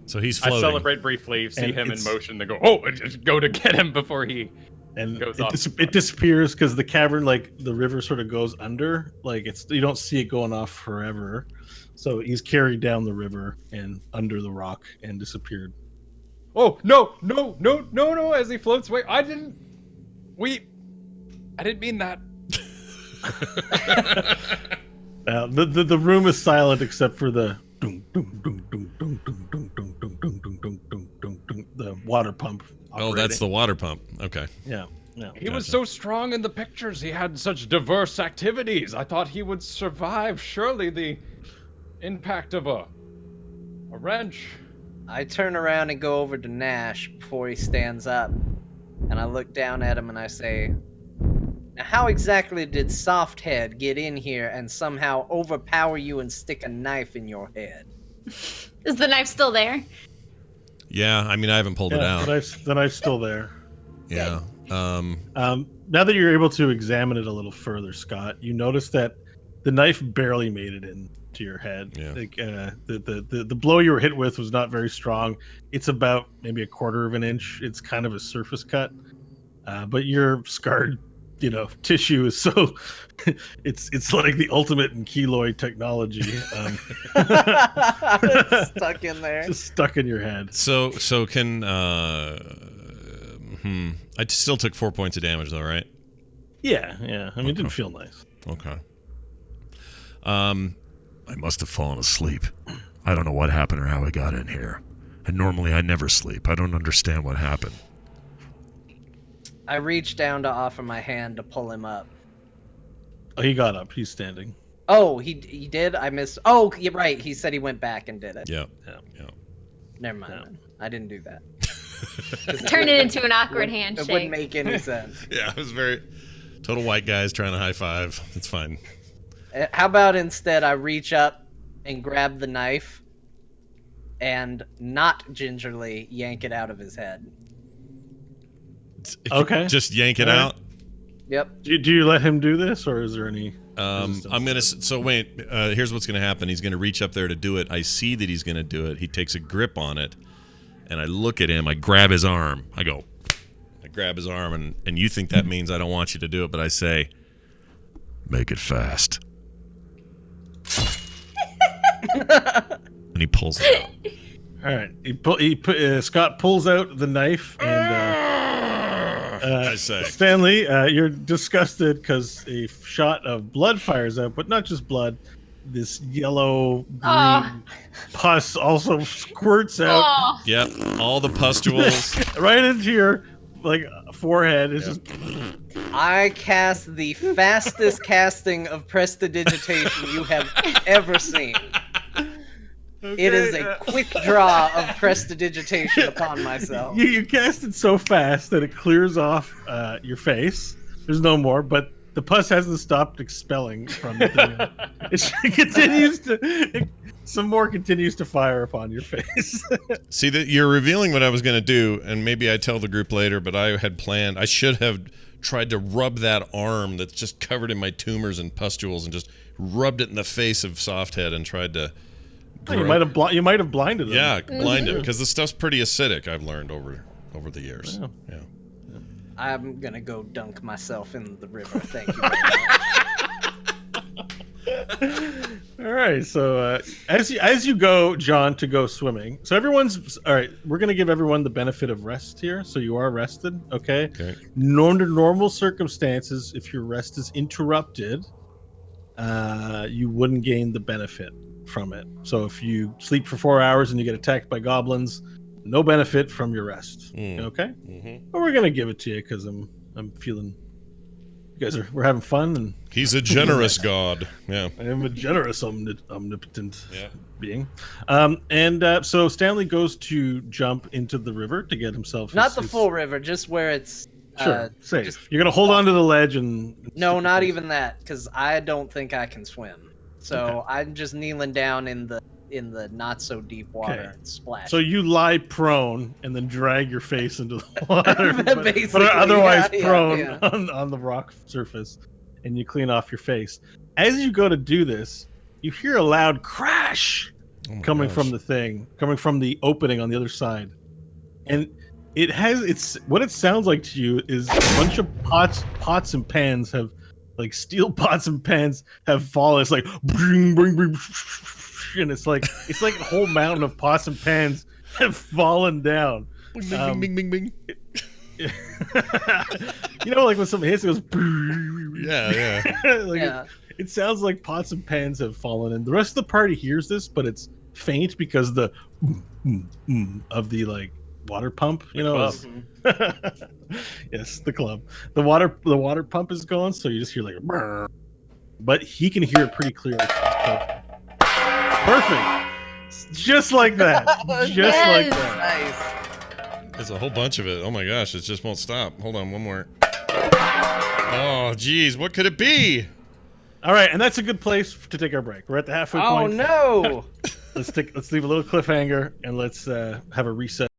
Speaker 1: So he's floating.
Speaker 3: I celebrate briefly, see
Speaker 2: And
Speaker 3: him in
Speaker 2: it's-
Speaker 3: motion, then go, oh, and just go to get him before he.
Speaker 2: And
Speaker 3: Goes off.
Speaker 2: it disappears because the cavern, like the river, sort of goes under. Like you don't see it going off forever. So he's carried down the river and under the rock and disappeared.
Speaker 3: Oh no! As he floats away, I didn't mean that.
Speaker 2: The room is silent except for the dum, dum, dum, dum, dum, dum, dum, dum, dum, dum, dum, dum, dum, dum, dum, the water pump.
Speaker 1: Oh, that's the water pump. Okay.
Speaker 2: Yeah.
Speaker 3: He was so strong in the pictures. He had such diverse activities. I thought he would survive. Surely the impact of a wrench.
Speaker 4: I turn around and go over to Nash before he stands up, and I look down at him and I say, "Now, how exactly did Softhead get in here and somehow overpower you and stick a knife in your head?"
Speaker 5: Is the knife still there?
Speaker 1: Yeah, I mean, I haven't pulled it out.
Speaker 2: The knife's still there.
Speaker 1: Yeah.
Speaker 2: Now that you're able to examine it a little further, Scott, you notice that the knife barely made it into your head.
Speaker 1: Yeah.
Speaker 2: Like, the blow you were hit with was not very strong. It's about maybe a quarter of an inch. It's kind of a surface cut, but your scarred, tissue is so it's like the ultimate in keloid technology.
Speaker 4: It's stuck in there.
Speaker 2: Just stuck in your head.
Speaker 1: So can I still took 4 points of damage, though, right?
Speaker 2: Yeah. I mean, it didn't feel nice.
Speaker 1: Okay.
Speaker 6: I must have fallen asleep. I don't know what happened or how I got in here. And normally I never sleep. I don't understand what happened.
Speaker 4: I reached down to offer my hand to pull him up.
Speaker 2: Oh, he got up. He's standing.
Speaker 4: Oh, he did? I missed. Oh, you're right. He said he went back and did it.
Speaker 1: Yeah.
Speaker 4: Never mind. Then. I didn't do that.
Speaker 5: Turn it into an awkward
Speaker 4: It
Speaker 5: handshake.
Speaker 4: wouldn't make any sense.
Speaker 1: Yeah, it was very... Total white guys trying to high five. It's fine.
Speaker 4: How about instead I reach up and grab the knife and not gingerly yank it out of his head?
Speaker 2: Okay.
Speaker 1: Just yank it
Speaker 2: All right.
Speaker 1: out.
Speaker 4: Yep.
Speaker 2: Do you let him do this, or is there any? resistance?
Speaker 1: I'm gonna. So wait. Here's what's gonna happen. He's gonna reach up there to do it. I see that he's gonna do it. He takes a grip on it, and I look at him. I grab his arm. I grab his arm, and you think that means I don't want you to do it, but I say,
Speaker 6: Make it fast.
Speaker 1: and he pulls it out.
Speaker 2: All right. Scott pulls out the knife, and
Speaker 1: I say,
Speaker 2: Stanley, you're disgusted because a shot of blood fires out, but not just blood. This yellow green pus also squirts out
Speaker 5: Oh,
Speaker 1: yep, all the pustules.
Speaker 2: right into your forehead. It's just
Speaker 4: I cast the fastest casting of prestidigitation you have ever seen. It is a quick draw of prestidigitation upon myself.
Speaker 2: You cast it so fast that it clears off your face. There's no more, but the pus hasn't stopped expelling from the thing. It continues to. Some more continues to fire upon your face.
Speaker 1: See that you're revealing what I was going to do, and maybe I tell the group later, but I had planned. I should have tried to rub that arm that's just covered in my tumors and pustules, and just rubbed it in the face of Softhead and tried to.
Speaker 2: You might have blinded them.
Speaker 1: Yeah, blind him because the stuff's pretty acidic. I've learned over the years. Yeah.
Speaker 4: I'm gonna go dunk myself in the river. Thank you.
Speaker 2: All right. So as you go, John, to go swimming. So everyone's all right. We're gonna give everyone the benefit of rest here. So you are rested. Okay. Under normal circumstances, if your rest is interrupted, you wouldn't gain the benefit from it. So if you sleep for 4 hours and you get attacked by goblins, no benefit from your rest. Okay.
Speaker 1: Mm-hmm.
Speaker 2: But we're gonna give it to you because I'm feeling. You guys we're having fun, and
Speaker 1: He's a generous god. Yeah.
Speaker 2: I am a generous omnipotent
Speaker 1: Yeah.
Speaker 2: being. So Stanley goes to jump into the river to get himself
Speaker 4: Not the full river, just where it's
Speaker 2: safe.
Speaker 4: just-
Speaker 2: You're gonna hold on to the ledge and
Speaker 4: No, not even that, because I don't think I can swim. So I'm just kneeling down in the not so deep water and splash.
Speaker 2: So you lie prone and then drag your face into the water, but
Speaker 4: Basically,
Speaker 2: are otherwise
Speaker 4: yeah,
Speaker 2: prone
Speaker 4: yeah.
Speaker 2: on the rock surface, and you clean off your face. As you go to do this, you hear a loud crash coming from the opening on the other side, and what it sounds like to you is a bunch of pots and pans have steel pots and pans have fallen. It's like bring, bring, bring, and it's like a whole mountain of pots and pans have fallen down.
Speaker 1: Bing, bing, bing, bing.
Speaker 2: When something hits, it goes.
Speaker 1: Yeah.
Speaker 4: Yeah.
Speaker 2: It sounds like pots and pans have fallen, and the rest of the party hears this, but it's faint because the of the water pump. Yes, the club. The water pump is going, so you just hear brrr. But he can hear it pretty clearly. Perfect. Just like that. Just like that.
Speaker 4: Nice.
Speaker 1: There's a whole bunch of it. Oh my gosh, it just won't stop. Hold on, one more. Oh, geez, what could it be?
Speaker 2: All right, and that's a good place to take our break. We're at the halfway
Speaker 4: Oh
Speaker 2: point.
Speaker 4: no!
Speaker 2: Let's leave a little cliffhanger and let's have a reset.